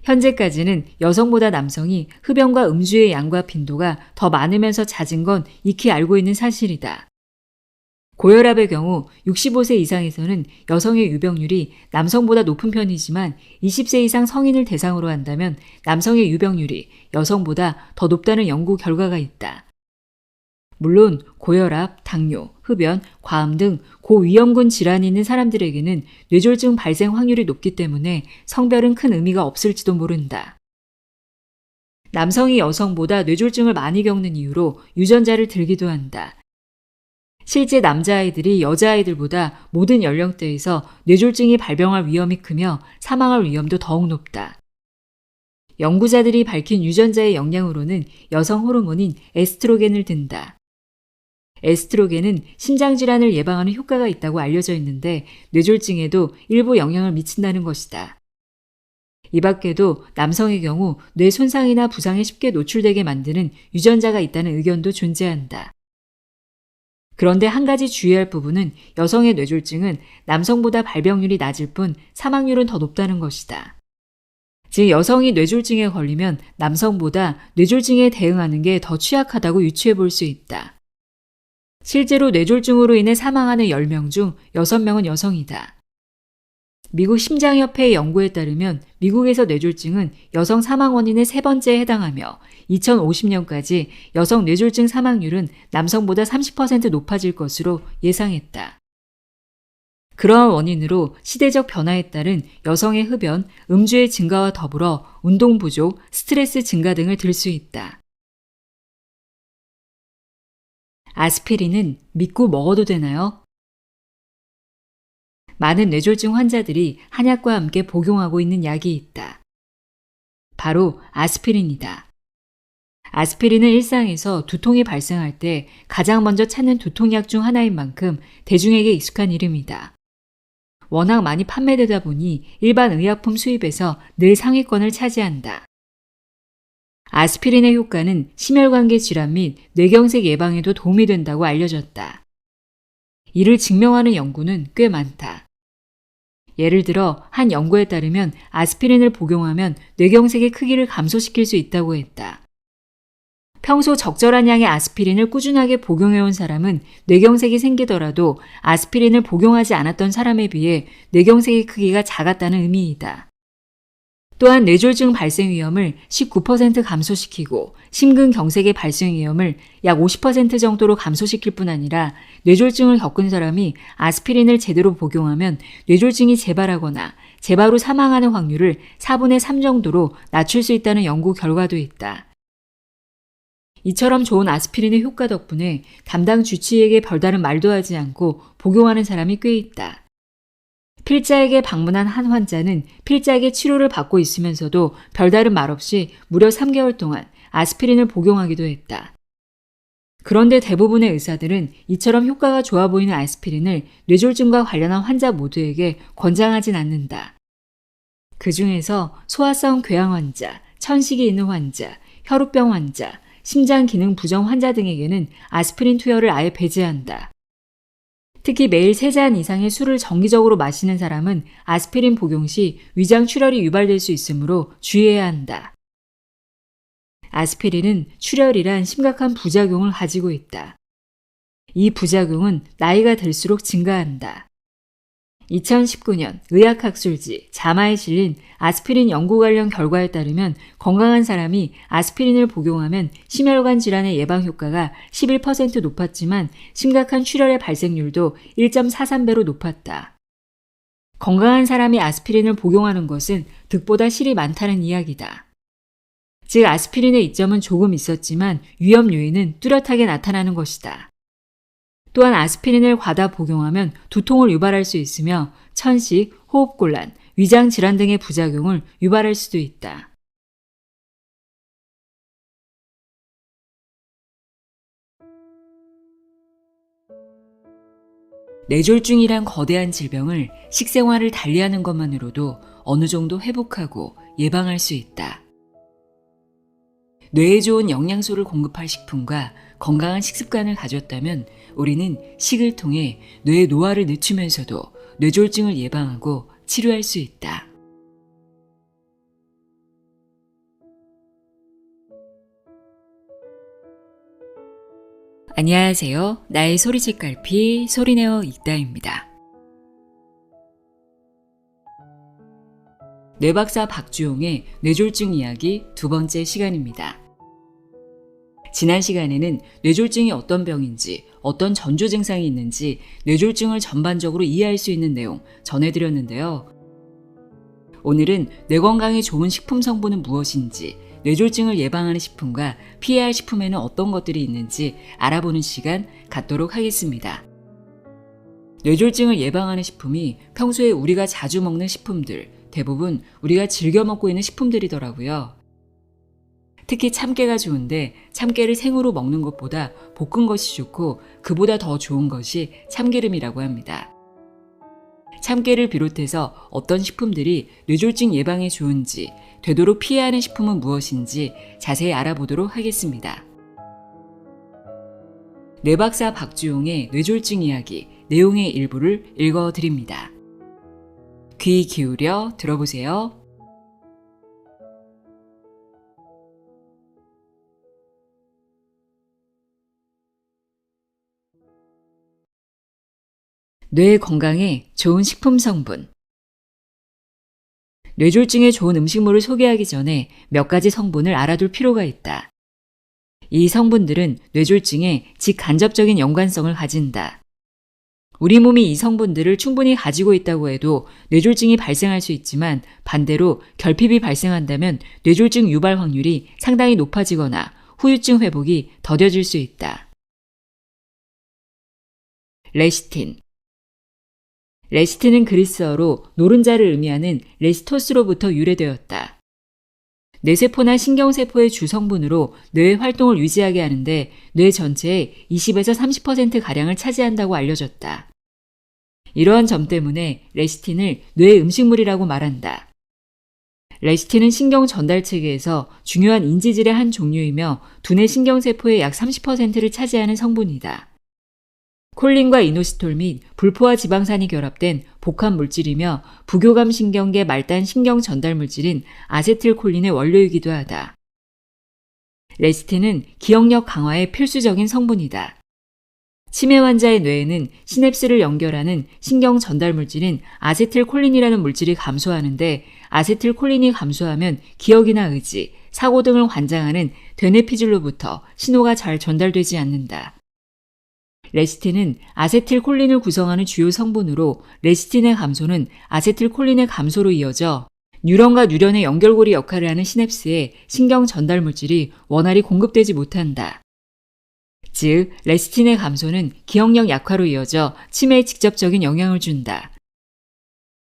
현재까지는 여성보다 남성이 흡연과 음주의 양과 빈도가 더 많으면서 잦은 건 익히 알고 있는 사실이다. 고혈압의 경우 65세 이상에서는 여성의 유병률이 남성보다 높은 편이지만 20세 이상 성인을 대상으로 한다면 남성의 유병률이 여성보다 더 높다는 연구 결과가 있다. 물론 고혈압, 당뇨, 흡연, 과음 등 고위험군 질환이 있는 사람들에게는 뇌졸중 발생 확률이 높기 때문에 성별은 큰 의미가 없을지도 모른다. 남성이 여성보다 뇌졸중을 많이 겪는 이유로 유전자를 들기도 한다. 실제 남자아이들이 여자아이들보다 모든 연령대에서 뇌졸중이 발병할 위험이 크며 사망할 위험도 더욱 높다. 연구자들이 밝힌 유전자의 영향으로는 여성 호르몬인 에스트로겐을 든다. 에스트로겐은 심장질환을 예방하는 효과가 있다고 알려져 있는데 뇌졸중에도 일부 영향을 미친다는 것이다. 이 밖에도 남성의 경우 뇌 손상이나 부상에 쉽게 노출되게 만드는 유전자가 있다는 의견도 존재한다. 그런데 한 가지 주의할 부분은 여성의 뇌졸중은 남성보다 발병률이 낮을 뿐 사망률은 더 높다는 것이다. 즉 여성이 뇌졸중에 걸리면 남성보다 뇌졸중에 대응하는 게 더 취약하다고 유추해 볼 수 있다. 실제로 뇌졸중으로 인해 사망하는 10명 중 6명은 여성이다. 미국 심장협회의 연구에 따르면 미국에서 뇌졸중은 여성 사망 원인의 세 번째에 해당하며 2050년까지 여성 뇌졸중 사망률은 남성보다 30% 높아질 것으로 예상했다. 그러한 원인으로 시대적 변화에 따른 여성의 흡연, 음주의 증가와 더불어 운동 부족, 스트레스 증가 등을 들 수 있다. 아스피린은 믿고 먹어도 되나요? 많은 뇌졸중 환자들이 한약과 함께 복용하고 있는 약이 있다. 바로 아스피린이다. 아스피린은 일상에서 두통이 발생할 때 가장 먼저 찾는 두통약 중 하나인 만큼 대중에게 익숙한 이름이다. 워낙 많이 판매되다 보니 일반 의약품 수입에서 늘 상위권을 차지한다. 아스피린의 효과는 심혈관계 질환 및 뇌경색 예방에도 도움이 된다고 알려졌다. 이를 증명하는 연구는 꽤 많다. 예를 들어 한 연구에 따르면 아스피린을 복용하면 뇌경색의 크기를 감소시킬 수 있다고 했다. 평소 적절한 양의 아스피린을 꾸준하게 복용해온 사람은 뇌경색이 생기더라도 아스피린을 복용하지 않았던 사람에 비해 뇌경색의 크기가 작았다는 의미이다. 또한 뇌졸중 발생 위험을 19% 감소시키고 심근경색의 발생 위험을 약 50% 정도로 감소시킬 뿐 아니라 뇌졸중을 겪은 사람이 아스피린을 제대로 복용하면 뇌졸중이 재발하거나 재발 후 사망하는 확률을 4분의 3 정도로 낮출 수 있다는 연구 결과도 있다. 이처럼 좋은 아스피린의 효과 덕분에 담당 주치의에게 별다른 말도 하지 않고 복용하는 사람이 꽤 있다. 필자에게 방문한 한 환자는 필자에게 치료를 받고 있으면서도 별다른 말 없이 무려 3개월 동안 아스피린을 복용하기도 했다. 그런데 대부분의 의사들은 이처럼 효과가 좋아 보이는 아스피린을 뇌졸중과 관련한 환자 모두에게 권장하진 않는다. 그 중에서 소아성 궤양 환자, 천식이 있는 환자, 혈우병 환자, 심장기능 부정 환자 등에게는 아스피린 투여를 아예 배제한다. 특히 매일 3잔 이상의 술을 정기적으로 마시는 사람은 아스피린 복용 시 위장 출혈이 유발될 수 있으므로 주의해야 한다. 아스피린은 출혈이란 심각한 부작용을 가지고 있다. 이 부작용은 나이가 들수록 증가한다. 2019년 의학학술지 자마에 실린 아스피린 연구 관련 결과에 따르면 건강한 사람이 아스피린을 복용하면 심혈관 질환의 예방 효과가 11% 높았지만 심각한 출혈의 발생률도 1.43배로 높았다. 건강한 사람이 아스피린을 복용하는 것은 득보다 실이 많다는 이야기다. 즉 아스피린의 이점은 조금 있었지만 위험 요인은 뚜렷하게 나타나는 것이다. 또한 아스피린을 과다 복용하면 두통을 유발할 수 있으며 천식, 호흡곤란, 위장 질환 등의 부작용을 유발할 수도 있다. 뇌졸중이란 거대한 질병을 식생활을 달리하는 것만으로도 어느 정도 회복하고 예방할 수 있다. 뇌에 좋은 영양소를 공급할 식품과 건강한 식습관을 가졌다면 우리는 식을 통해 뇌의 노화를 늦추면서도 뇌졸중을 예방하고 치료할 수 있다. 안녕하세요. 나의 소리책갈피 소리내어 읽다입니다. 뇌박사 박주용의 뇌졸중 이야기 두 번째 시간입니다. 지난 시간에는 뇌졸중이 어떤 병인지, 어떤 전조 증상이 있는지 뇌졸중을 전반적으로 이해할 수 있는 내용 전해드렸는데요. 오늘은 뇌 건강에 좋은 식품 성분은 무엇인지, 뇌졸중을 예방하는 식품과 피해야 할 식품에는 어떤 것들이 있는지 알아보는 시간 갖도록 하겠습니다. 뇌졸중을 예방하는 식품이 평소에 우리가 자주 먹는 식품들, 대부분 우리가 즐겨 먹고 있는 식품들이더라고요. 특히 참깨가 좋은데 참깨를 생으로 먹는 것보다 볶은 것이 좋고 그보다 더 좋은 것이 참기름이라고 합니다. 참깨를 비롯해서 어떤 식품들이 뇌졸중 예방에 좋은지, 되도록 피해야 하는 식품은 무엇인지 자세히 알아보도록 하겠습니다. 뇌박사 박주용의 뇌졸중 이야기 내용의 일부를 읽어드립니다. 귀 기울여 들어보세요. 뇌 건강에 좋은 식품 성분. 뇌졸중에 좋은 음식물을 소개하기 전에 몇 가지 성분을 알아둘 필요가 있다. 이 성분들은 뇌졸중에 직간접적인 연관성을 가진다. 우리 몸이 이 성분들을 충분히 가지고 있다고 해도 뇌졸중이 발생할 수 있지만 반대로 결핍이 발생한다면 뇌졸중 유발 확률이 상당히 높아지거나 후유증 회복이 더뎌질 수 있다. 레시틴. 레시틴은 그리스어로 노른자를 의미하는 레시토스로부터 유래되었다. 뇌세포나 신경세포의 주성분으로 뇌의 활동을 유지하게 하는데 뇌 전체의 20에서 30%가량을 차지한다고 알려졌다. 이러한 점 때문에 레시틴을 뇌의 음식물이라고 말한다. 레시틴은 신경 전달 체계에서 중요한 인지질의 한 종류이며 두뇌 신경세포의 약 30%를 차지하는 성분이다. 콜린과 이노시톨 및 불포화 지방산이 결합된 복합 물질이며 부교감 신경계 말단 신경 전달 물질인 아세틸콜린의 원료이기도 하다. 레시틴은 기억력 강화에 필수적인 성분이다. 치매 환자의 뇌에는 시냅스를 연결하는 신경 전달 물질인 아세틸콜린이라는 물질이 감소하는데 아세틸콜린이 감소하면 기억이나 의지, 사고 등을 관장하는 되뇌피질로부터 신호가 잘 전달되지 않는다. 레시틴은 아세틸콜린을 구성하는 주요 성분으로 레시틴의 감소는 아세틸콜린의 감소로 이어져 뉴런과 뉴런의 연결고리 역할을 하는 시냅스에 신경 전달 물질이 원활히 공급되지 못한다. 즉, 레시틴의 감소는 기억력 약화로 이어져 치매에 직접적인 영향을 준다.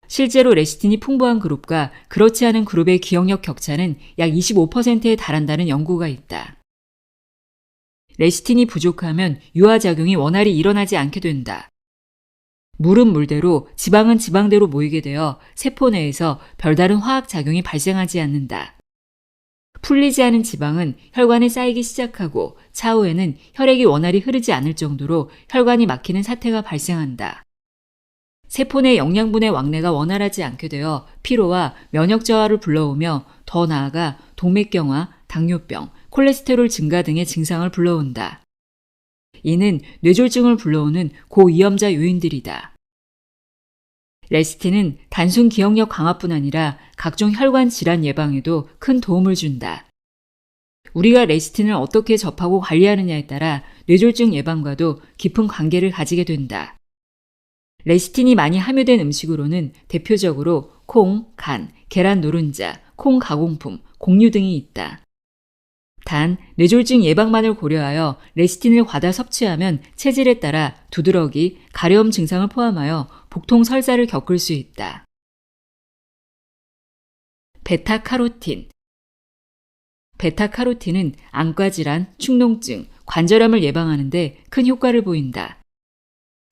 실제로 레시틴이 풍부한 그룹과 그렇지 않은 그룹의 기억력 격차는 약 25%에 달한다는 연구가 있다. 레시틴이 부족하면 유화작용이 원활히 일어나지 않게 된다. 물은 물대로, 지방은 지방대로 모이게 되어 세포 내에서 별다른 화학작용이 발생하지 않는다. 풀리지 않은 지방은 혈관에 쌓이기 시작하고 차후에는 혈액이 원활히 흐르지 않을 정도로 혈관이 막히는 사태가 발생한다. 세포 내 영양분의 왕래가 원활하지 않게 되어 피로와 면역 저하를 불러오며 더 나아가 동맥경화, 당뇨병, 콜레스테롤 증가 등의 증상을 불러온다. 이는 뇌졸중을 불러오는 고위험자 요인들이다. 레시틴은 단순 기억력 강화뿐 아니라 각종 혈관 질환 예방에도 큰 도움을 준다. 우리가 레시틴을 어떻게 접하고 관리하느냐에 따라 뇌졸중 예방과도 깊은 관계를 가지게 된다. 레시틴이 많이 함유된 음식으로는 대표적으로 콩, 간, 계란 노른자, 콩 가공품, 곡류 등이 있다. 단, 뇌졸중 예방만을 고려하여 레시틴을 과다 섭취하면 체질에 따라 두드러기, 가려움 증상을 포함하여 복통 설사를 겪을 수 있다. 베타카로틴. 베타카로틴은 안과질환, 축농증, 관절암을 예방하는 데 큰 효과를 보인다.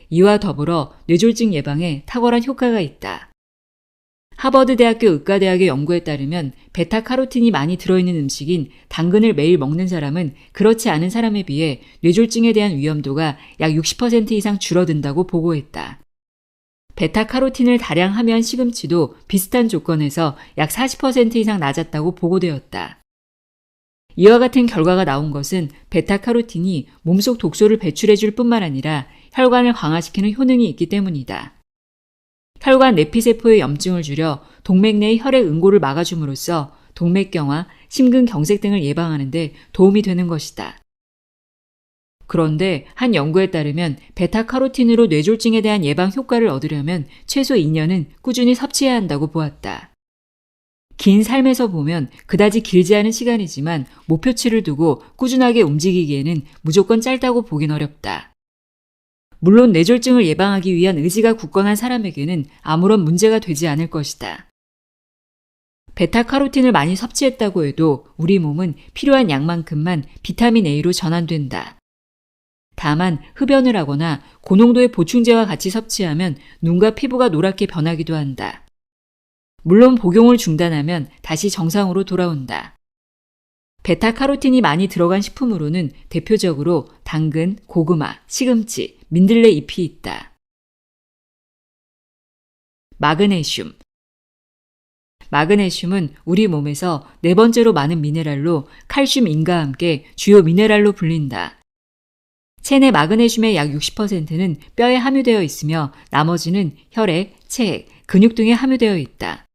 이와 더불어 뇌졸중 예방에 탁월한 효과가 있다. 하버드 대학교 의과대학의 연구에 따르면 베타카로틴이 많이 들어있는 음식인 당근을 매일 먹는 사람은 그렇지 않은 사람에 비해 뇌졸중에 대한 위험도가 약 60% 이상 줄어든다고 보고했다. 베타카로틴을 다량 함유한 시금치도 비슷한 조건에서 약 40% 이상 낮았다고 보고되었다. 이와 같은 결과가 나온 것은 베타카로틴이 몸속 독소를 배출해줄 뿐만 아니라 혈관을 강화시키는 효능이 있기 때문이다. 혈관 내피세포의 염증을 줄여 동맥 내의 혈액 응고를 막아줌으로써 동맥경화, 심근경색 등을 예방하는 데 도움이 되는 것이다. 그런데 한 연구에 따르면 베타카로틴으로 뇌졸중에 대한 예방 효과를 얻으려면 최소 2년은 꾸준히 섭취해야 한다고 보았다. 긴 삶에서 보면 그다지 길지 않은 시간이지만 목표치를 두고 꾸준하게 움직이기에는 무조건 짧다고 보긴 어렵다. 물론 뇌졸중을 예방하기 위한 의지가 굳건한 사람에게는 아무런 문제가 되지 않을 것이다. 베타카로틴을 많이 섭취했다고 해도 우리 몸은 필요한 양만큼만 비타민 A로 전환된다. 다만 흡연을 하거나 고농도의 보충제와 같이 섭취하면 눈과 피부가 노랗게 변하기도 한다. 물론 복용을 중단하면 다시 정상으로 돌아온다. 베타카로틴이 많이 들어간 식품으로는 대표적으로 당근, 고구마, 시금치, 민들레 잎이 있다. 마그네슘. 마그네슘은 우리 몸에서 네 번째로 많은 미네랄로 칼슘인과 함께 주요 미네랄로 불린다. 체내 마그네슘의 약 60%는 뼈에 함유되어 있으며 나머지는 혈액, 체액, 근육 등에 함유되어 있다.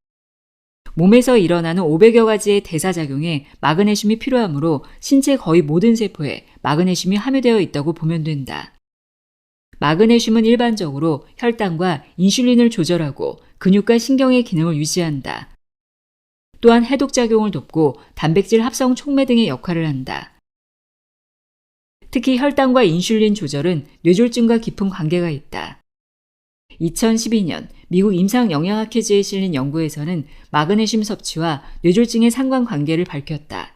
몸에서 일어나는 500여 가지의 대사작용에 마그네슘이 필요하므로 신체 거의 모든 세포에 마그네슘이 함유되어 있다고 보면 된다. 마그네슘은 일반적으로 혈당과 인슐린을 조절하고 근육과 신경의 기능을 유지한다. 또한 해독작용을 돕고 단백질 합성 촉매 등의 역할을 한다. 특히 혈당과 인슐린 조절은 뇌졸중과 깊은 관계가 있다. 2012년 미국 임상영양학회지에 실린 연구에서는 마그네슘 섭취와 뇌졸중의 상관관계를 밝혔다.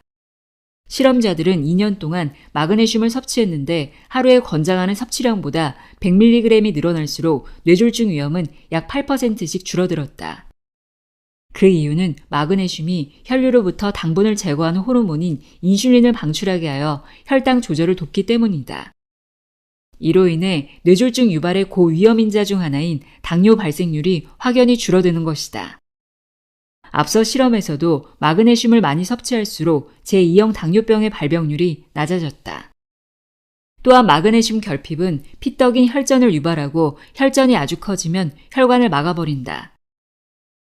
실험자들은 2년 동안 마그네슘을 섭취했는데 하루에 권장하는 섭취량보다 100mg이 늘어날수록 뇌졸중 위험은 약 8%씩 줄어들었다. 그 이유는 마그네슘이 혈류로부터 당분을 제거하는 호르몬인 인슐린을 방출하게 하여 혈당 조절을 돕기 때문이다. 이로 인해 뇌졸중 유발의 고위험인자 중 하나인 당뇨 발생률이 확연히 줄어드는 것이다. 앞서 실험에서도 마그네슘을 많이 섭취할수록 제2형 당뇨병의 발병률이 낮아졌다. 또한 마그네슘 결핍은 피떡인 혈전을 유발하고 혈전이 아주 커지면 혈관을 막아버린다.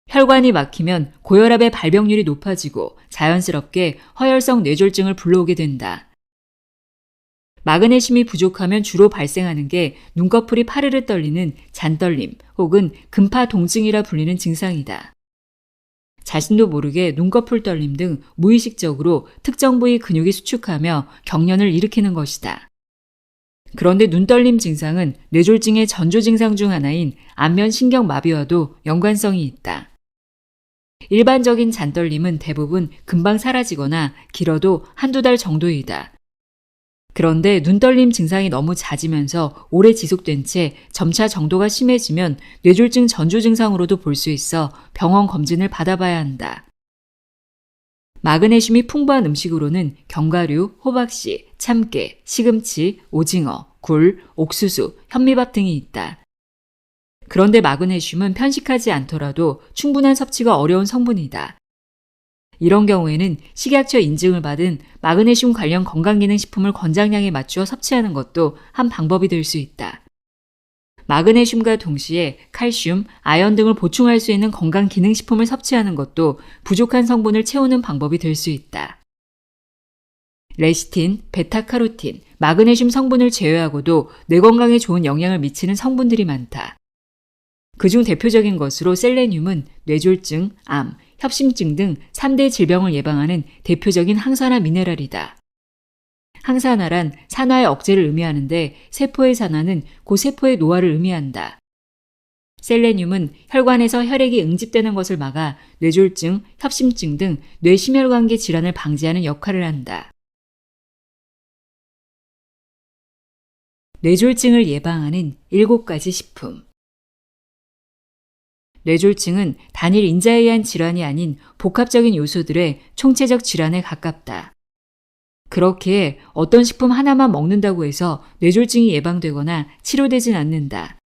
혈관이 막히면 고혈압의 발병률이 높아지고 자연스럽게 허혈성 뇌졸중을 불러오게 된다. 마그네슘이 부족하면 주로 발생하는 게 눈꺼풀이 파르르 떨리는 잔떨림 혹은 금파동증이라 불리는 증상이다. 자신도 모르게 눈꺼풀 떨림 등 무의식적으로 특정 부위 근육이 수축하며 경련을 일으키는 것이다. 그런데 눈떨림 증상은 뇌졸중의 전조 증상 중 하나인 안면신경마비와도 연관성이 있다. 일반적인 잔떨림은 대부분 금방 사라지거나 길어도 한두 달 정도이다. 그런데 눈떨림 증상이 너무 잦으면서 오래 지속된 채 점차 정도가 심해지면 뇌졸중 전조 증상으로도 볼 수 있어 병원 검진을 받아봐야 한다. 마그네슘이 풍부한 음식으로는 견과류, 호박씨, 참깨, 시금치, 오징어, 굴, 옥수수, 현미밥 등이 있다. 그런데 마그네슘은 편식하지 않더라도 충분한 섭취가 어려운 성분이다. 이런 경우에는 식약처 인증을 받은 마그네슘 관련 건강기능식품을 권장량에 맞추어 섭취하는 것도 한 방법이 될 수 있다. 마그네슘과 동시에 칼슘, 아연 등을 보충할 수 있는 건강기능식품을 섭취하는 것도 부족한 성분을 채우는 방법이 될 수 있다. 레시틴, 베타카로틴, 마그네슘 성분을 제외하고도 뇌 건강에 좋은 영향을 미치는 성분들이 많다. 그중 대표적인 것으로 셀레늄은 뇌졸중, 암, 협심증 등 3대 질병을 예방하는 대표적인 항산화 미네랄이다. 항산화란 산화의 억제를 의미하는데 세포의 산화는 곧 세포의 노화를 의미한다. 셀레늄은 혈관에서 혈액이 응집되는 것을 막아 뇌졸중, 협심증 등 뇌심혈관계 질환을 방지하는 역할을 한다. 뇌졸중을 예방하는 7가지 식품. 뇌졸중은 단일 인자에 의한 질환이 아닌 복합적인 요소들의 총체적 질환에 가깝다. 그렇기에 어떤 식품 하나만 먹는다고 해서 뇌졸중이 예방되거나 치료되진 않는다.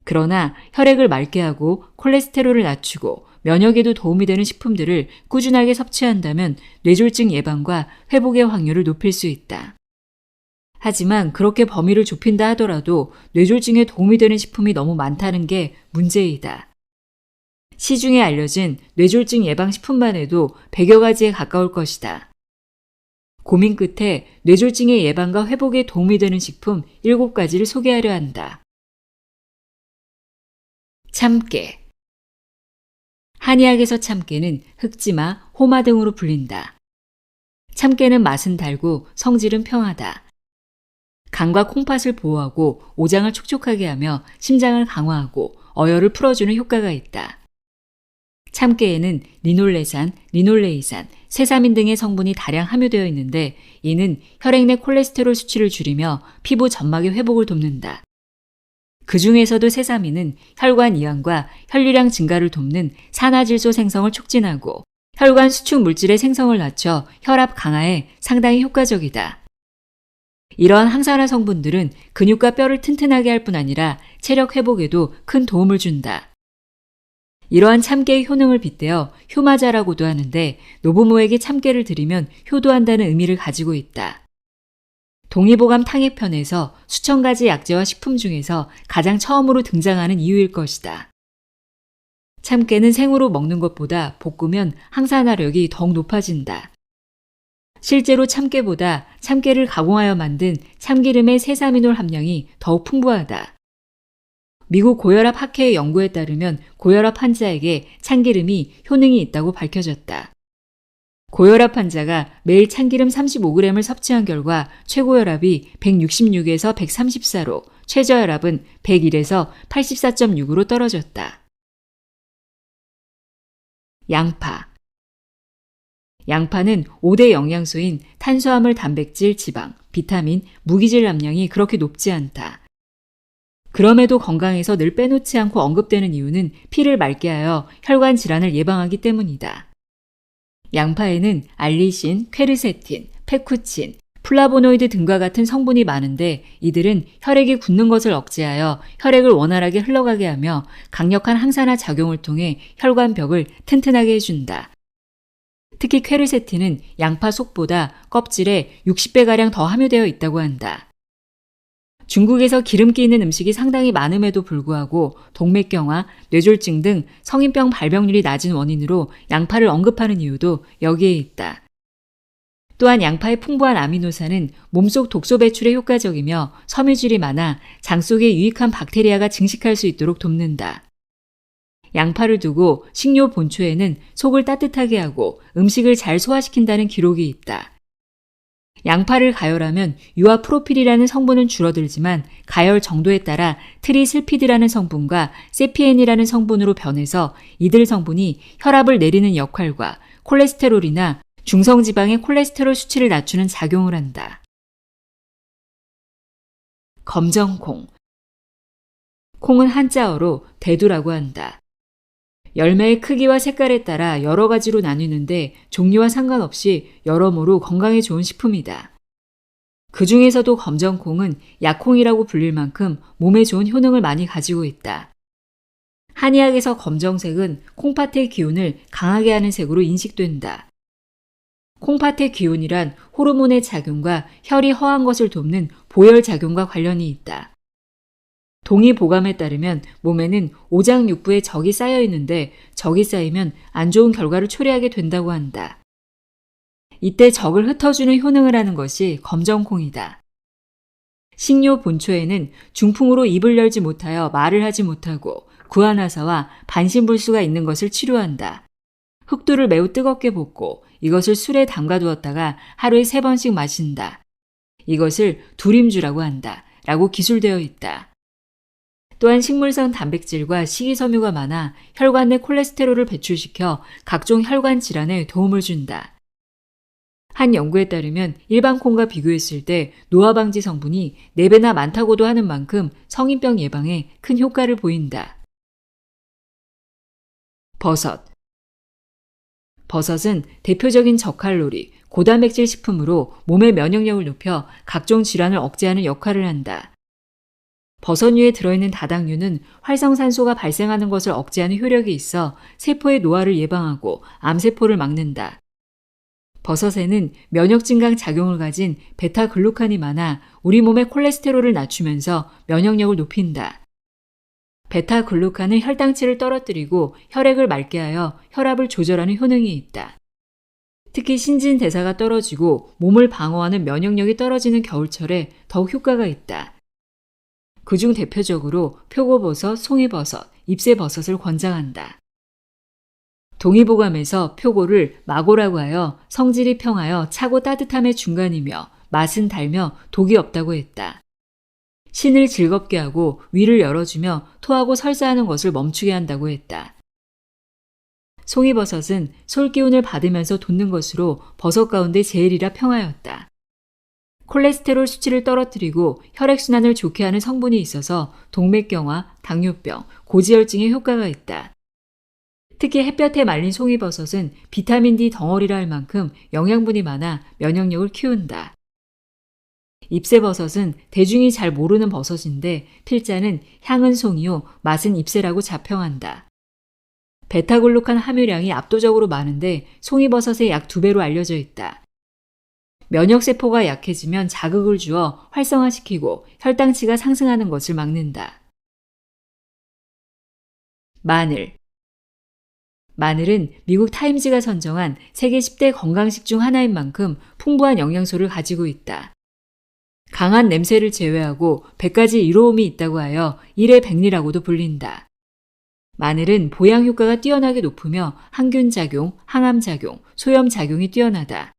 그러나 혈액을 맑게 하고 콜레스테롤을 낮추고 면역에도 도움이 되는 식품들을 꾸준하게 섭취한다면 뇌졸중 예방과 회복의 확률을 높일 수 있다. 하지만 그렇게 범위를 좁힌다 하더라도 뇌졸중에 도움이 되는 식품이 너무 많다는 게 문제이다. 시중에 알려진 뇌졸중 예방식품만 해도 100여 가지에 가까울 것이다. 고민 끝에 뇌졸중의 예방과 회복에 도움이 되는 식품 7가지를 소개하려 한다. 참깨. 한의학에서 참깨는 흑지마, 호마 등으로 불린다. 참깨는 맛은 달고 성질은 평하다. 간과 콩팥을 보호하고 오장을 촉촉하게 하며 심장을 강화하고 어혈을 풀어주는 효과가 있다. 참깨에는 리놀레산, 리놀레이산, 세사민 등의 성분이 다량 함유되어 있는데 이는 혈액 내 콜레스테롤 수치를 줄이며 피부 점막의 회복을 돕는다. 그 중에서도 세사민은 혈관 이완과 혈류량 증가를 돕는 산화질소 생성을 촉진하고 혈관 수축 물질의 생성을 낮춰 혈압 강화에 상당히 효과적이다. 이러한 항산화 성분들은 근육과 뼈를 튼튼하게 할 뿐 아니라 체력 회복에도 큰 도움을 준다. 이러한 참깨의 효능을 빗대어 효마자라고도 하는데 노부모에게 참깨를 드리면 효도한다는 의미를 가지고 있다. 동의보감 탕해편에서 수천 가지 약재와 식품 중에서 가장 처음으로 등장하는 이유일 것이다. 참깨는 생으로 먹는 것보다 볶으면 항산화력이 더욱 높아진다. 실제로 참깨보다 참깨를 가공하여 만든 참기름의 세사미놀 함량이 더욱 풍부하다. 미국 고혈압 학회의 연구에 따르면 고혈압 환자에게 참기름이 효능이 있다고 밝혀졌다. 고혈압 환자가 매일 참기름 35g을 섭취한 결과 최고혈압이 166에서 134로 최저혈압은 101에서 84.6으로 떨어졌다. 양파. 양파는 5대 영양소인 탄수화물, 단백질, 지방, 비타민, 무기질 함량이 그렇게 높지 않다. 그럼에도 건강에서 늘 빼놓지 않고 언급되는 이유는 피를 맑게 하여 혈관 질환을 예방하기 때문이다. 양파에는 알리신, 퀘르세틴, 페쿠친, 플라보노이드 등과 같은 성분이 많은데 이들은 혈액이 굳는 것을 억제하여 혈액을 원활하게 흘러가게 하며 강력한 항산화 작용을 통해 혈관벽을 튼튼하게 해준다. 특히 퀘르세틴은 양파 속보다 껍질에 60배가량 더 함유되어 있다고 한다. 중국에서 기름기 있는 음식이 상당히 많음에도 불구하고 동맥경화, 뇌졸중 등 성인병 발병률이 낮은 원인으로 양파를 언급하는 이유도 여기에 있다. 또한 양파의 풍부한 아미노산은 몸속 독소 배출에 효과적이며 섬유질이 많아 장 속에 유익한 박테리아가 증식할 수 있도록 돕는다. 양파를 두고 식료 본초에는 속을 따뜻하게 하고 음식을 잘 소화시킨다는 기록이 있다. 양파를 가열하면 유아 프로필이라는 성분은 줄어들지만 가열 정도에 따라 트리슬피드라는 성분과 세피엔이라는 성분으로 변해서 이들 성분이 혈압을 내리는 역할과 콜레스테롤이나 중성지방의 콜레스테롤 수치를 낮추는 작용을 한다. 검정콩. 콩은 한자어로 대두라고 한다. 열매의 크기와 색깔에 따라 여러 가지로 나뉘는데 종류와 상관없이 여러모로 건강에 좋은 식품이다. 그 중에서도 검정콩은 약콩이라고 불릴 만큼 몸에 좋은 효능을 많이 가지고 있다. 한의학에서 검정색은 콩팥의 기운을 강하게 하는 색으로 인식된다. 콩팥의 기운이란 호르몬의 작용과 혈이 허한 것을 돕는 보혈 작용과 관련이 있다. 동의보감에 따르면 몸에는 오장육부에 적이 쌓여 있는데 적이 쌓이면 안 좋은 결과를 초래하게 된다고 한다. 이때 적을 흩어주는 효능을 하는 것이 검정콩이다. 식료 본초에는 중풍으로 입을 열지 못하여 말을 하지 못하고 구안화사와 반신불수가 있는 것을 치료한다. 흑두를 매우 뜨겁게 볶고 이것을 술에 담가두었다가 하루에 3번씩 마신다. 이것을 두림주라고 한다. 라고 기술되어 있다. 또한 식물성 단백질과 식이섬유가 많아 혈관 내 콜레스테롤을 배출시켜 각종 혈관 질환에 도움을 준다. 한 연구에 따르면 일반 콩과 비교했을 때 노화 방지 성분이 4배나 많다고도 하는 만큼 성인병 예방에 큰 효과를 보인다. 버섯. 버섯은 대표적인 저칼로리, 고단백질 식품으로 몸의 면역력을 높여 각종 질환을 억제하는 역할을 한다. 버섯류에 들어있는 다당류는 활성산소가 발생하는 것을 억제하는 효력이 있어 세포의 노화를 예방하고 암세포를 막는다. 버섯에는 면역 증강 작용을 가진 베타글루칸이 많아 우리 몸의 콜레스테롤을 낮추면서 면역력을 높인다. 베타글루칸은 혈당치를 떨어뜨리고 혈액을 맑게 하여 혈압을 조절하는 효능이 있다. 특히 신진대사가 떨어지고 몸을 방어하는 면역력이 떨어지는 겨울철에 더욱 효과가 있다. 그중 대표적으로 표고버섯, 송이버섯, 잎새버섯을 권장한다. 동의보감에서 표고를 마고라고 하여 성질이 평하여 차고 따뜻함의 중간이며 맛은 달며 독이 없다고 했다. 신을 즐겁게 하고 위를 열어주며 토하고 설사하는 것을 멈추게 한다고 했다. 송이버섯은 솔기운을 받으면서 돋는 것으로 버섯 가운데 제일이라 평하였다. 콜레스테롤 수치를 떨어뜨리고 혈액순환을 좋게 하는 성분이 있어서 동맥경화, 당뇨병, 고지혈증에 효과가 있다. 특히 햇볕에 말린 송이버섯은 비타민 D 덩어리라 할 만큼 영양분이 많아 면역력을 키운다. 잎새버섯은 대중이 잘 모르는 버섯인데 필자는 향은 송이요, 맛은 잎새라고 자평한다. 베타글루칸 함유량이 압도적으로 많은데 송이버섯의 약 2배로 알려져 있다. 면역세포가 약해지면 자극을 주어 활성화시키고 혈당치가 상승하는 것을 막는다. 마늘. 마늘은 미국 타임즈가 선정한 세계 10대 건강식 중 하나인 만큼 풍부한 영양소를 가지고 있다. 강한 냄새를 제외하고 100가지 이로움이 있다고 하여 일의 백리라고도 불린다. 마늘은 보양 효과가 뛰어나게 높으며 항균작용, 항암작용, 소염작용이 뛰어나다.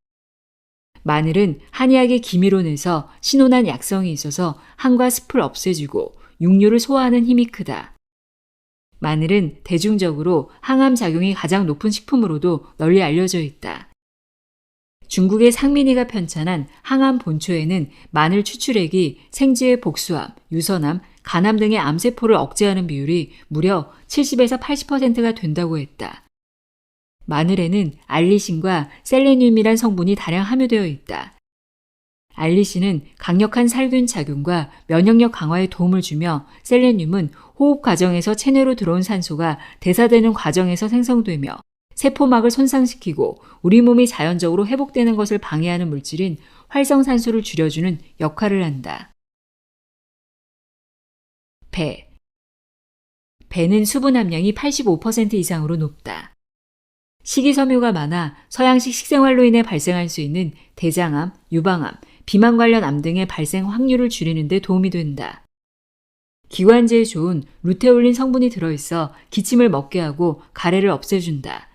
마늘은 한의학의 기미론에서 신혼한 약성이 있어서 항과 습을 없애주고 육류를 소화하는 힘이 크다. 마늘은 대중적으로 항암 작용이 가장 높은 식품으로도 널리 알려져 있다. 중국의 상민이가 편찬한 항암 본초에는 마늘 추출액이 생쥐의 복수암, 유선암, 간암 등의 암세포를 억제하는 비율이 무려 70에서 80%가 된다고 했다. 마늘에는 알리신과 셀레늄이란 성분이 다량 함유되어 있다. 알리신은 강력한 살균 작용과 면역력 강화에 도움을 주며 셀레늄은 호흡 과정에서 체내로 들어온 산소가 대사되는 과정에서 생성되며 세포막을 손상시키고 우리 몸이 자연적으로 회복되는 것을 방해하는 물질인 활성산소를 줄여주는 역할을 한다. 배. 배는 수분 함량이 85% 이상으로 높다. 식이섬유가 많아 서양식 식생활로 인해 발생할 수 있는 대장암, 유방암, 비만 관련 암 등의 발생 확률을 줄이는 데 도움이 된다. 기관지에 좋은 루테올린 성분이 들어있어 기침을 먹게 하고 가래를 없애준다.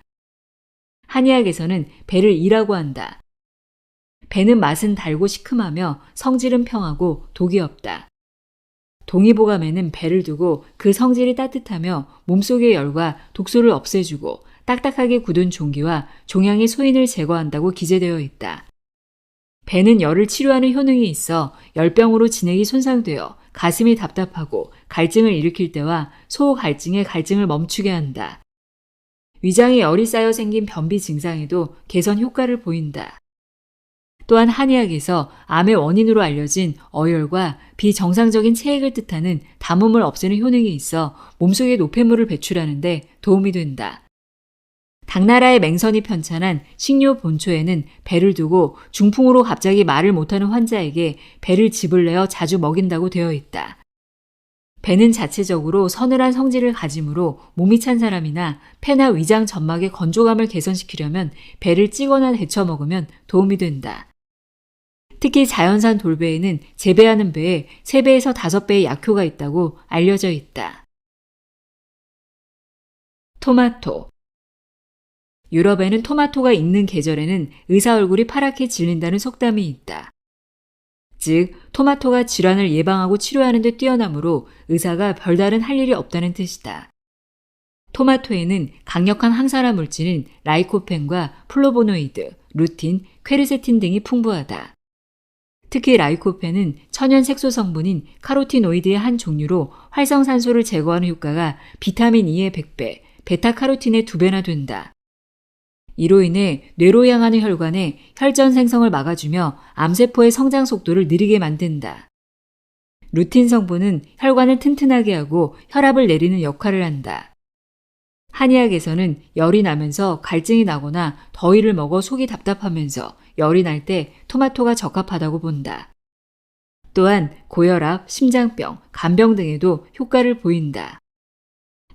한의학에서는 배를 이라고 한다. 배는 맛은 달고 시큼하며 성질은 평하고 독이 없다. 동의보감에는 배를 두고 그 성질이 따뜻하며 몸속의 열과 독소를 없애주고 딱딱하게 굳은 종기와 종양의 소인을 제거한다고 기재되어 있다. 배는 열을 치료하는 효능이 있어 열병으로 진액이 손상되어 가슴이 답답하고 갈증을 일으킬 때와 소 갈증의 갈증을 멈추게 한다. 위장에 열이 쌓여 생긴 변비 증상에도 개선 효과를 보인다. 또한 한의학에서 암의 원인으로 알려진 어혈과 비정상적인 체액을 뜻하는 담음을 없애는 효능이 있어 몸속에 노폐물을 배출하는 데 도움이 된다. 당나라의 맹선이 편찬한 식료 본초에는 배를 두고 중풍으로 갑자기 말을 못하는 환자에게 배를 집을내어 자주 먹인다고 되어 있다. 배는 자체적으로 서늘한 성질을 가지므로 몸이 찬 사람이나 폐나 위장 점막의 건조감을 개선시키려면 배를 찌거나 데쳐 먹으면 도움이 된다. 특히 자연산 돌배에는 재배하는 배에 3배에서 5배의 약효가 있다고 알려져 있다. 토마토. 유럽에는 토마토가 익는 계절에는 의사 얼굴이 파랗게 질린다는 속담이 있다. 즉, 토마토가 질환을 예방하고 치료하는 데 뛰어나므로 의사가 별다른 할 일이 없다는 뜻이다. 토마토에는 강력한 항산화 물질인 라이코펜과 플로보노이드, 루틴, 퀘르세틴 등이 풍부하다. 특히 라이코펜은 천연 색소 성분인 카로티노이드의 한 종류로 활성산소를 제거하는 효과가 비타민 E의 100배, 베타카로틴의 2배나 된다. 이로 인해 뇌로 향하는 혈관의 혈전 생성을 막아주며 암세포의 성장 속도를 느리게 만든다. 루틴 성분은 혈관을 튼튼하게 하고 혈압을 내리는 역할을 한다. 한의학에서는 열이 나면서 갈증이 나거나 더위를 먹어 속이 답답하면서 열이 날 때 토마토가 적합하다고 본다. 또한 고혈압, 심장병, 간병 등에도 효과를 보인다.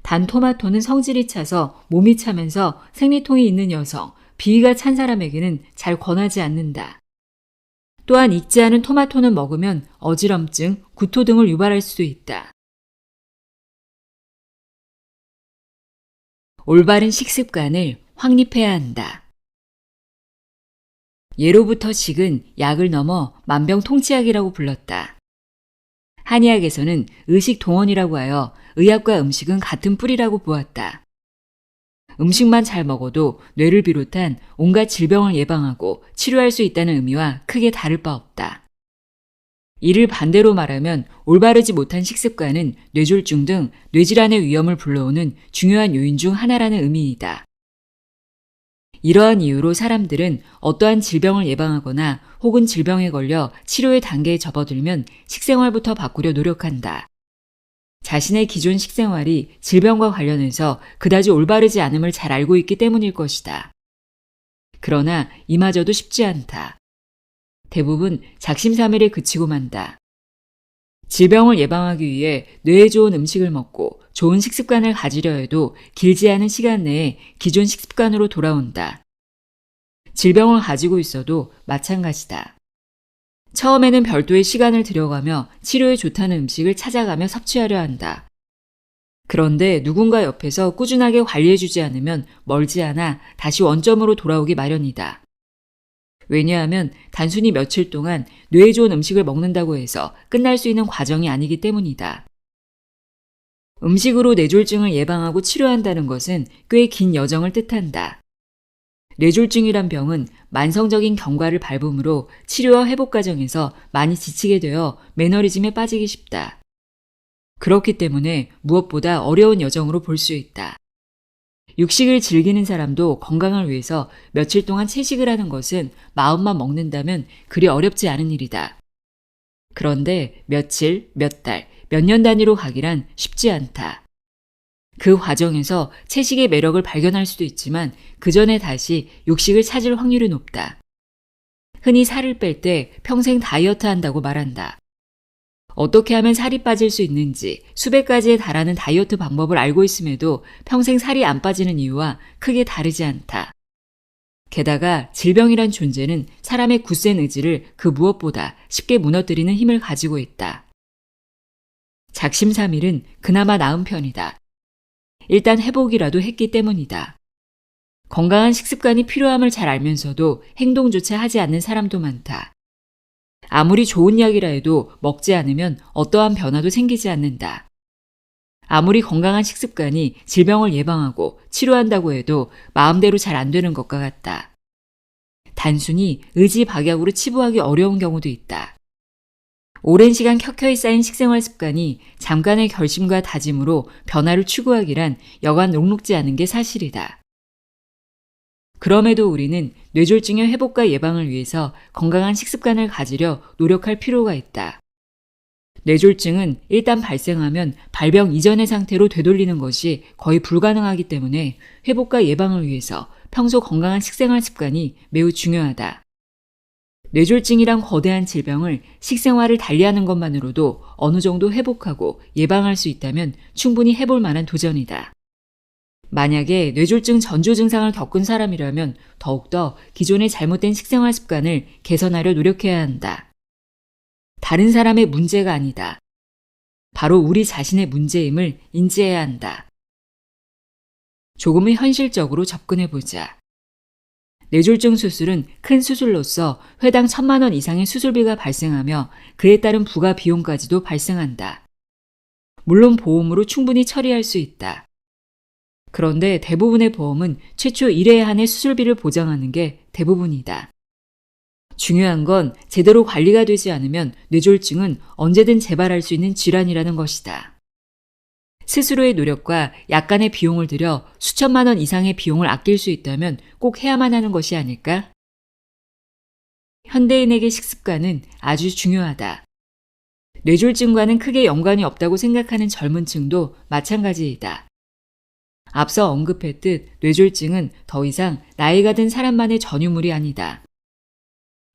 단 토마토는 성질이 차서 몸이 차면서 생리통이 있는 여성, 비위가 찬 사람에게는 잘 권하지 않는다. 또한 익지 않은 토마토는 먹으면 어지럼증, 구토 등을 유발할 수도 있다. 올바른 식습관을 확립해야 한다. 예로부터 식은 약을 넘어 만병통치약이라고 불렀다. 한의학에서는 의식동원이라고 하여 의학과 음식은 같은 뿌리라고 보았다. 음식만 잘 먹어도 뇌를 비롯한 온갖 질병을 예방하고 치료할 수 있다는 의미와 크게 다를 바 없다. 이를 반대로 말하면 올바르지 못한 식습관은 뇌졸중 등 뇌질환의 위험을 불러오는 중요한 요인 중 하나라는 의미이다. 이러한 이유로 사람들은 어떠한 질병을 예방하거나 혹은 질병에 걸려 치료의 단계에 접어들면 식생활부터 바꾸려 노력한다. 자신의 기존 식생활이 질병과 관련해서 그다지 올바르지 않음을 잘 알고 있기 때문일 것이다. 그러나 이마저도 쉽지 않다. 대부분 작심삼일에 그치고 만다. 질병을 예방하기 위해 뇌에 좋은 음식을 먹고 좋은 식습관을 가지려 해도 길지 않은 시간 내에 기존 식습관으로 돌아온다. 질병을 가지고 있어도 마찬가지다. 처음에는 별도의 시간을 들여가며 치료에 좋다는 음식을 찾아가며 섭취하려 한다. 그런데 누군가 옆에서 꾸준하게 관리해주지 않으면 멀지 않아 다시 원점으로 돌아오기 마련이다. 왜냐하면 단순히 며칠 동안 뇌에 좋은 음식을 먹는다고 해서 끝날 수 있는 과정이 아니기 때문이다. 음식으로 뇌졸중을 예방하고 치료한다는 것은 꽤 긴 여정을 뜻한다. 뇌졸중이란 병은 만성적인 경과를 밟음으로 치료와 회복 과정에서 많이 지치게 되어 매너리즘에 빠지기 쉽다. 그렇기 때문에 무엇보다 어려운 여정으로 볼 수 있다. 육식을 즐기는 사람도 건강을 위해서 며칠 동안 채식을 하는 것은 마음만 먹는다면 그리 어렵지 않은 일이다. 그런데 며칠, 몇 달, 몇 년 단위로 가기란 쉽지 않다. 그 과정에서 채식의 매력을 발견할 수도 있지만 그 전에 다시 육식을 찾을 확률이 높다. 흔히 살을 뺄 때 평생 다이어트 한다고 말한다. 어떻게 하면 살이 빠질 수 있는지 수백 가지에 달하는 다이어트 방법을 알고 있음에도 평생 살이 안 빠지는 이유와 크게 다르지 않다. 게다가 질병이란 존재는 사람의 굳센 의지를 그 무엇보다 쉽게 무너뜨리는 힘을 가지고 있다. 작심삼일은 그나마 나은 편이다. 일단 회복이라도 했기 때문이다. 건강한 식습관이 필요함을 잘 알면서도 행동조차 하지 않는 사람도 많다. 아무리 좋은 약이라 해도 먹지 않으면 어떠한 변화도 생기지 않는다. 아무리 건강한 식습관이 질병을 예방하고 치료한다고 해도 마음대로 잘 안 되는 것과 같다. 단순히 의지박약으로 치부하기 어려운 경우도 있다. 오랜 시간 켜켜이 쌓인 식생활 습관이 잠깐의 결심과 다짐으로 변화를 추구하기란 여간 녹록지 않은 게 사실이다. 그럼에도 우리는 뇌졸중의 회복과 예방을 위해서 건강한 식습관을 가지려 노력할 필요가 있다. 뇌졸중은 일단 발생하면 발병 이전의 상태로 되돌리는 것이 거의 불가능하기 때문에 회복과 예방을 위해서 평소 건강한 식생활 습관이 매우 중요하다. 뇌졸중이란 거대한 질병을 식생활을 달리하는 것만으로도 어느 정도 회복하고 예방할 수 있다면 충분히 해볼 만한 도전이다. 만약에 뇌졸중 전조 증상을 겪은 사람이라면 더욱더 기존의 잘못된 식생활 습관을 개선하려 노력해야 한다. 다른 사람의 문제가 아니다. 바로 우리 자신의 문제임을 인지해야 한다. 조금은 현실적으로 접근해보자. 뇌졸중 수술은 큰 수술로서 회당 1,000만 원 이상의 수술비가 발생하며 그에 따른 부가 비용까지도 발생한다. 물론 보험으로 충분히 처리할 수 있다. 그런데 대부분의 보험은 최초 1회 한의 수술비를 보장하는 게 대부분이다. 중요한 건 제대로 관리가 되지 않으면 뇌졸중은 언제든 재발할 수 있는 질환이라는 것이다. 스스로의 노력과 약간의 비용을 들여 수천만 원 이상의 비용을 아낄 수 있다면 꼭 해야만 하는 것이 아닐까? 현대인에게 식습관은 아주 중요하다. 뇌졸중과는 크게 연관이 없다고 생각하는 젊은 층도 마찬가지이다. 앞서 언급했듯 뇌졸중은 더 이상 나이가 든 사람만의 전유물이 아니다.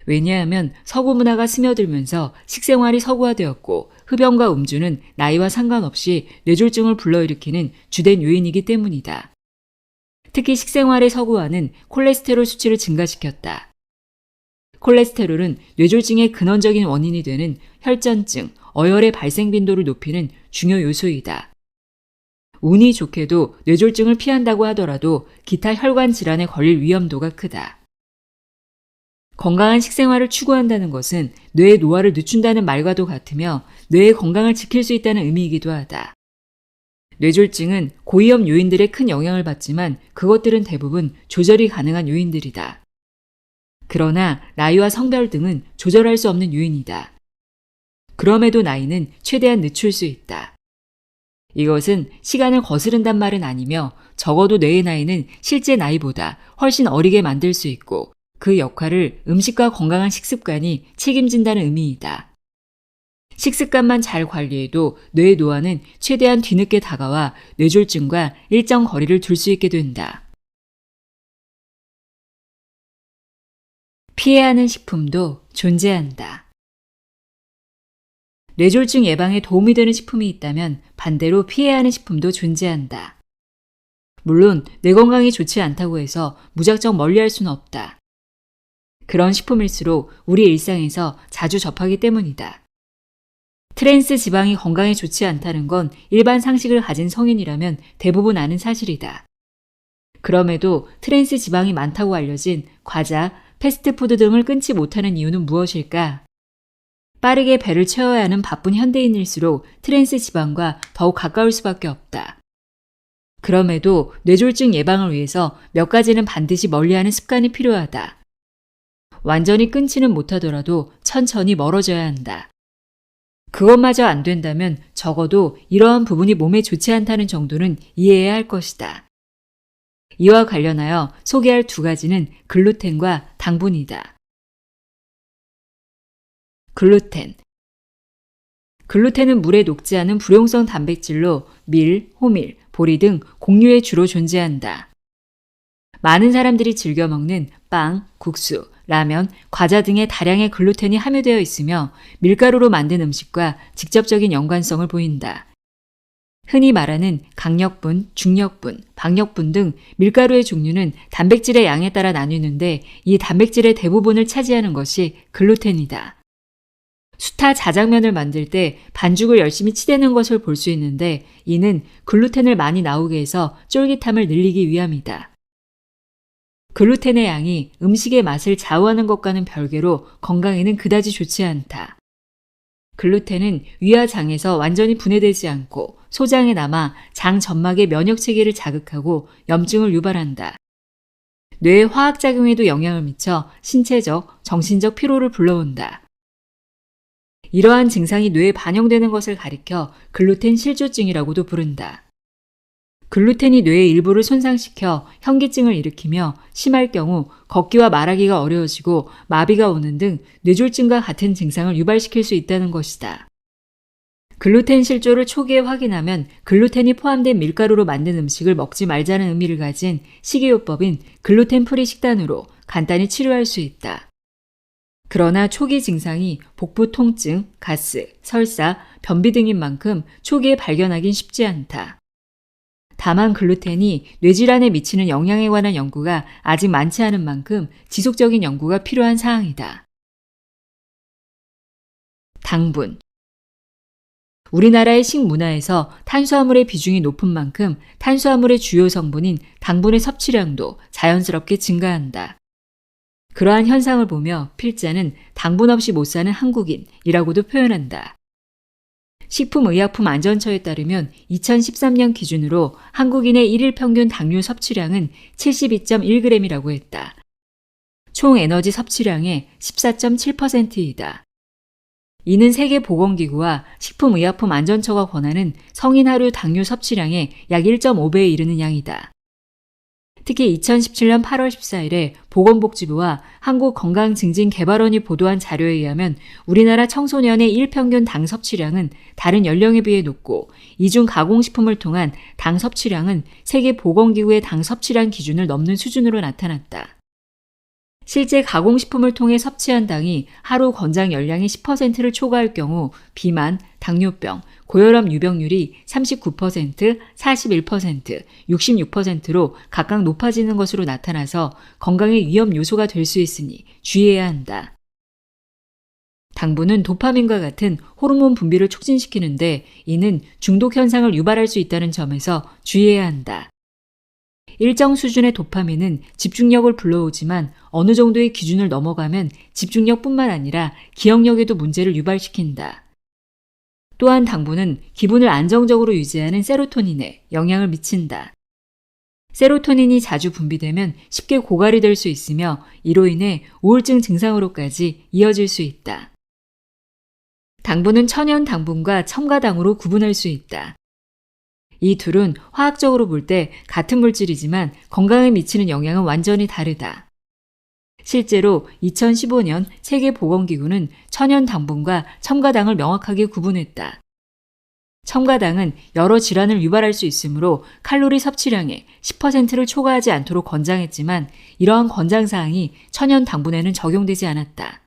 왜냐하면 서구 문화가 스며들면서 식생활이 서구화되었고 흡연과 음주는 나이와 상관없이 뇌졸중을 불러일으키는 주된 요인이기 때문이다. 특히 식생활의 서구화는 콜레스테롤 수치를 증가시켰다. 콜레스테롤은 뇌졸중의 근원적인 원인이 되는 혈전증, 어혈의 발생 빈도를 높이는 중요 요소이다. 운이 좋게도 뇌졸중을 피한다고 하더라도 기타 혈관 질환에 걸릴 위험도가 크다. 건강한 식생활을 추구한다는 것은 뇌의 노화를 늦춘다는 말과도 같으며 뇌의 건강을 지킬 수 있다는 의미이기도 하다. 뇌졸중은 고위험 요인들의 큰 영향을 받지만 그것들은 대부분 조절이 가능한 요인들이다. 그러나 나이와 성별 등은 조절할 수 없는 요인이다. 그럼에도 나이는 최대한 늦출 수 있다. 이것은 시간을 거스른단 말은 아니며 적어도 뇌의 나이는 실제 나이보다 훨씬 어리게 만들 수 있고 그 역할을 음식과 건강한 식습관이 책임진다는 의미이다. 식습관만 잘 관리해도 뇌의 노화는 최대한 뒤늦게 다가와 뇌졸중과 일정 거리를 둘 수 있게 된다. 피해야 하는 식품도 존재한다. 뇌졸중 예방에 도움이 되는 식품이 있다면 반대로 피해야 하는 식품도 존재한다. 물론 뇌 건강이 좋지 않다고 해서 무작정 멀리할 수는 없다. 그런 식품일수록 우리 일상에서 자주 접하기 때문이다. 트랜스 지방이 건강에 좋지 않다는 건 일반 상식을 가진 성인이라면 대부분 아는 사실이다. 그럼에도 트랜스 지방이 많다고 알려진 과자, 패스트푸드 등을 끊지 못하는 이유는 무엇일까? 빠르게 배를 채워야 하는 바쁜 현대인일수록 트랜스 지방과 더욱 가까울 수밖에 없다. 그럼에도 뇌졸중 예방을 위해서 몇 가지는 반드시 멀리하는 습관이 필요하다. 완전히 끊지는 못하더라도 천천히 멀어져야 한다. 그것마저 안 된다면 적어도 이러한 부분이 몸에 좋지 않다는 정도는 이해해야 할 것이다. 이와 관련하여 소개할 두 가지는 글루텐과 당분이다. 글루텐. 글루텐은 물에 녹지 않은 불용성 단백질로 밀, 호밀, 보리 등 곡류에 주로 존재한다. 많은 사람들이 즐겨 먹는 빵, 국수, 라면, 과자 등의 다량의 글루텐이 함유되어 있으며 밀가루로 만든 음식과 직접적인 연관성을 보인다. 흔히 말하는 강력분, 중력분, 박력분 등 밀가루의 종류는 단백질의 양에 따라 나뉘는데 이 단백질의 대부분을 차지하는 것이 글루텐이다. 수타 자장면을 만들 때 반죽을 열심히 치대는 것을 볼 수 있는데 이는 글루텐을 많이 나오게 해서 쫄깃함을 늘리기 위함이다. 글루텐의 양이 음식의 맛을 좌우하는 것과는 별개로 건강에는 그다지 좋지 않다. 글루텐은 위와 장에서 완전히 분해되지 않고 소장에 남아 장 점막의 면역체계를 자극하고 염증을 유발한다. 뇌의 화학작용에도 영향을 미쳐 신체적, 정신적 피로를 불러온다. 이러한 증상이 뇌에 반영되는 것을 가리켜 글루텐 실조증이라고도 부른다. 글루텐이 뇌의 일부를 손상시켜 현기증을 일으키며 심할 경우 걷기와 말하기가 어려워지고 마비가 오는 등 뇌졸중과 같은 증상을 유발시킬 수 있다는 것이다. 글루텐 실조를 초기에 확인하면 글루텐이 포함된 밀가루로 만든 음식을 먹지 말자는 의미를 가진 식이요법인 글루텐 프리 식단으로 간단히 치료할 수 있다. 그러나 초기 증상이 복부 통증, 가스, 설사, 변비 등인 만큼 초기에 발견하긴 쉽지 않다. 다만 글루텐이 뇌질환에 미치는 영향에 관한 연구가 아직 많지 않은 만큼 지속적인 연구가 필요한 사항이다. 당분. 우리나라의 식문화에서 탄수화물의 비중이 높은 만큼 탄수화물의 주요 성분인 당분의 섭취량도 자연스럽게 증가한다. 그러한 현상을 보며 필자는 당분 없이 못 사는 한국인이라고도 표현한다. 식품의약품안전처에 따르면 2013년 기준으로 한국인의 1일 평균 당류 섭취량은 72.1g이라고 했다. 총 에너지 섭취량의 14.7%이다. 이는 세계보건기구와 식품의약품안전처가 권하는 성인 하루 당류 섭취량의 약 1.5배에 이르는 양이다. 특히 2017년 8월 14일에 보건복지부와 한국건강증진개발원이 보도한 자료에 의하면 우리나라 청소년의 일평균 당 섭취량은 다른 연령에 비해 높고 이중 가공식품을 통한 당 섭취량은 세계보건기구의 당 섭취량 기준을 넘는 수준으로 나타났다. 실제 가공식품을 통해 섭취한 당이 하루 권장 열량의 10%를 초과할 경우 비만, 당뇨병, 고혈압 유병률이 39%, 41%, 66%로 각각 높아지는 것으로 나타나서 건강의 위험 요소가 될 수 있으니 주의해야 한다. 당분은 도파민과 같은 호르몬 분비를 촉진시키는데 이는 중독 현상을 유발할 수 있다는 점에서 주의해야 한다. 일정 수준의 도파민은 집중력을 불러오지만 어느 정도의 기준을 넘어가면 집중력뿐만 아니라 기억력에도 문제를 유발시킨다. 또한 당분은 기분을 안정적으로 유지하는 세로토닌에 영향을 미친다. 세로토닌이 자주 분비되면 쉽게 고갈이 될 수 있으며 이로 인해 우울증 증상으로까지 이어질 수 있다. 당분은 천연 당분과 첨가당으로 구분할 수 있다. 이 둘은 화학적으로 볼 때 같은 물질이지만 건강에 미치는 영향은 완전히 다르다. 실제로 2015년 세계보건기구는 천연 당분과 첨가당을 명확하게 구분했다. 첨가당은 여러 질환을 유발할 수 있으므로 칼로리 섭취량의 10%를 초과하지 않도록 권장했지만 이러한 권장사항이 천연 당분에는 적용되지 않았다.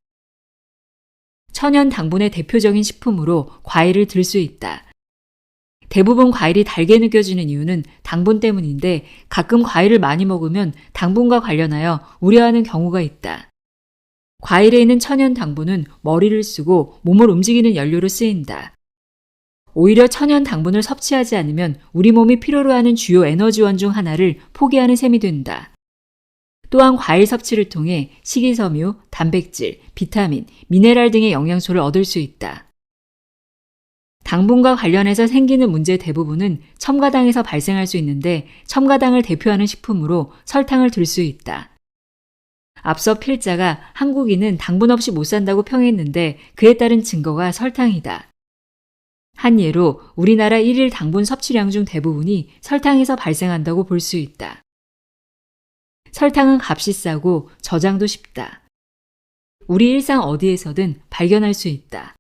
천연 당분의 대표적인 식품으로 과일을 들 수 있다. 대부분 과일이 달게 느껴지는 이유는 당분 때문인데 가끔 과일을 많이 먹으면 당분과 관련하여 우려하는 경우가 있다. 과일에 있는 천연 당분은 머리를 쓰고 몸을 움직이는 연료로 쓰인다. 오히려 천연 당분을 섭취하지 않으면 우리 몸이 필요로 하는 주요 에너지원 중 하나를 포기하는 셈이 된다. 또한 과일 섭취를 통해 식이섬유, 단백질, 비타민, 미네랄 등의 영양소를 얻을 수 있다. 당분과 관련해서 생기는 문제 대부분은 첨가당에서 발생할 수 있는데 첨가당을 대표하는 식품으로 설탕을 들 수 있다. 앞서 필자가 한국인은 당분 없이 못 산다고 평했는데 그에 따른 증거가 설탕이다. 한 예로 우리나라 1일 당분 섭취량 중 대부분이 설탕에서 발생한다고 볼 수 있다. 설탕은 값이 싸고 저장도 쉽다. 우리 일상 어디에서든 발견할 수 있다.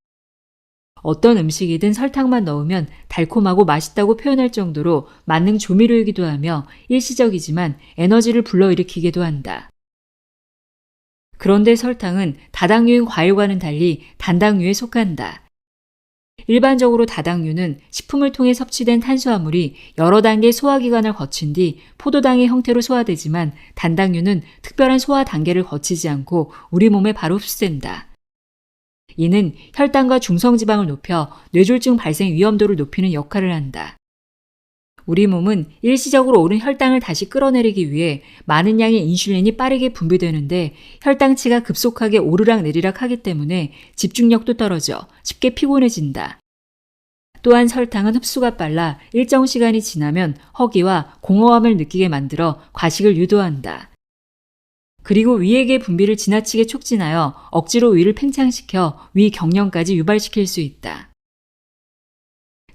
어떤 음식이든 설탕만 넣으면 달콤하고 맛있다고 표현할 정도로 만능 조미료이기도 하며 일시적이지만 에너지를 불러일으키기도 한다. 그런데 설탕은 다당류인 과일과는 달리 단당류에 속한다. 일반적으로 다당류는 식품을 통해 섭취된 탄수화물이 여러 단계 소화기관을 거친 뒤 포도당의 형태로 소화되지만 단당류는 특별한 소화 단계를 거치지 않고 우리 몸에 바로 흡수된다. 이는 혈당과 중성지방을 높여 뇌졸중 발생 위험도를 높이는 역할을 한다. 우리 몸은 일시적으로 오른 혈당을 다시 끌어내리기 위해 많은 양의 인슐린이 빠르게 분비되는데 혈당치가 급속하게 오르락내리락 하기 때문에 집중력도 떨어져 쉽게 피곤해진다. 또한 설탕은 흡수가 빨라 일정 시간이 지나면 허기와 공허함을 느끼게 만들어 과식을 유도한다. 그리고 위액의 분비를 지나치게 촉진하여 억지로 위를 팽창시켜 위 경련까지 유발시킬 수 있다.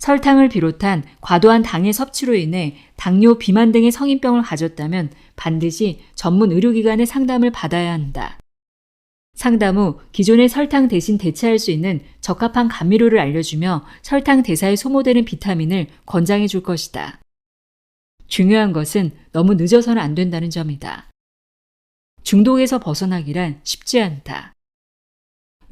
설탕을 비롯한 과도한 당의 섭취로 인해 당뇨, 비만 등의 성인병을 가졌다면 반드시 전문 의료기관의 상담을 받아야 한다. 상담 후 기존의 설탕 대신 대체할 수 있는 적합한 감미료를 알려주며 설탕 대사에 소모되는 비타민을 권장해 줄 것이다. 중요한 것은 너무 늦어서는 안 된다는 점이다. 중독에서 벗어나기란 쉽지 않다.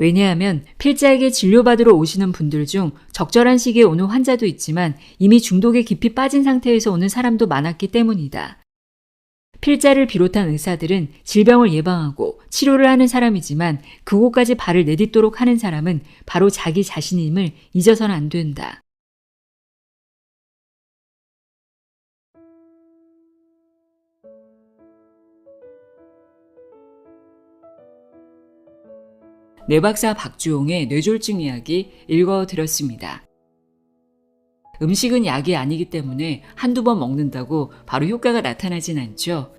왜냐하면 필자에게 진료받으러 오시는 분들 중 적절한 시기에 오는 환자도 있지만 이미 중독에 깊이 빠진 상태에서 오는 사람도 많았기 때문이다. 필자를 비롯한 의사들은 질병을 예방하고 치료를 하는 사람이지만 그곳까지 발을 내딛도록 하는 사람은 바로 자기 자신임을 잊어서는 안 된다. 뇌박사 박주홍의 뇌졸중 이야기 읽어드렸습니다. 음식은 약이 아니기 때문에 한두 번 먹는다고 바로 효과가 나타나진 않죠.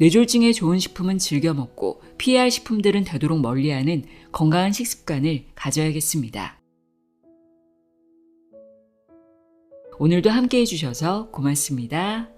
뇌졸중에 좋은 식품은 즐겨 먹고 피해야 할 식품들은 되도록 멀리하는 건강한 식습관을 가져야겠습니다. 오늘도 함께 해주셔서 고맙습니다.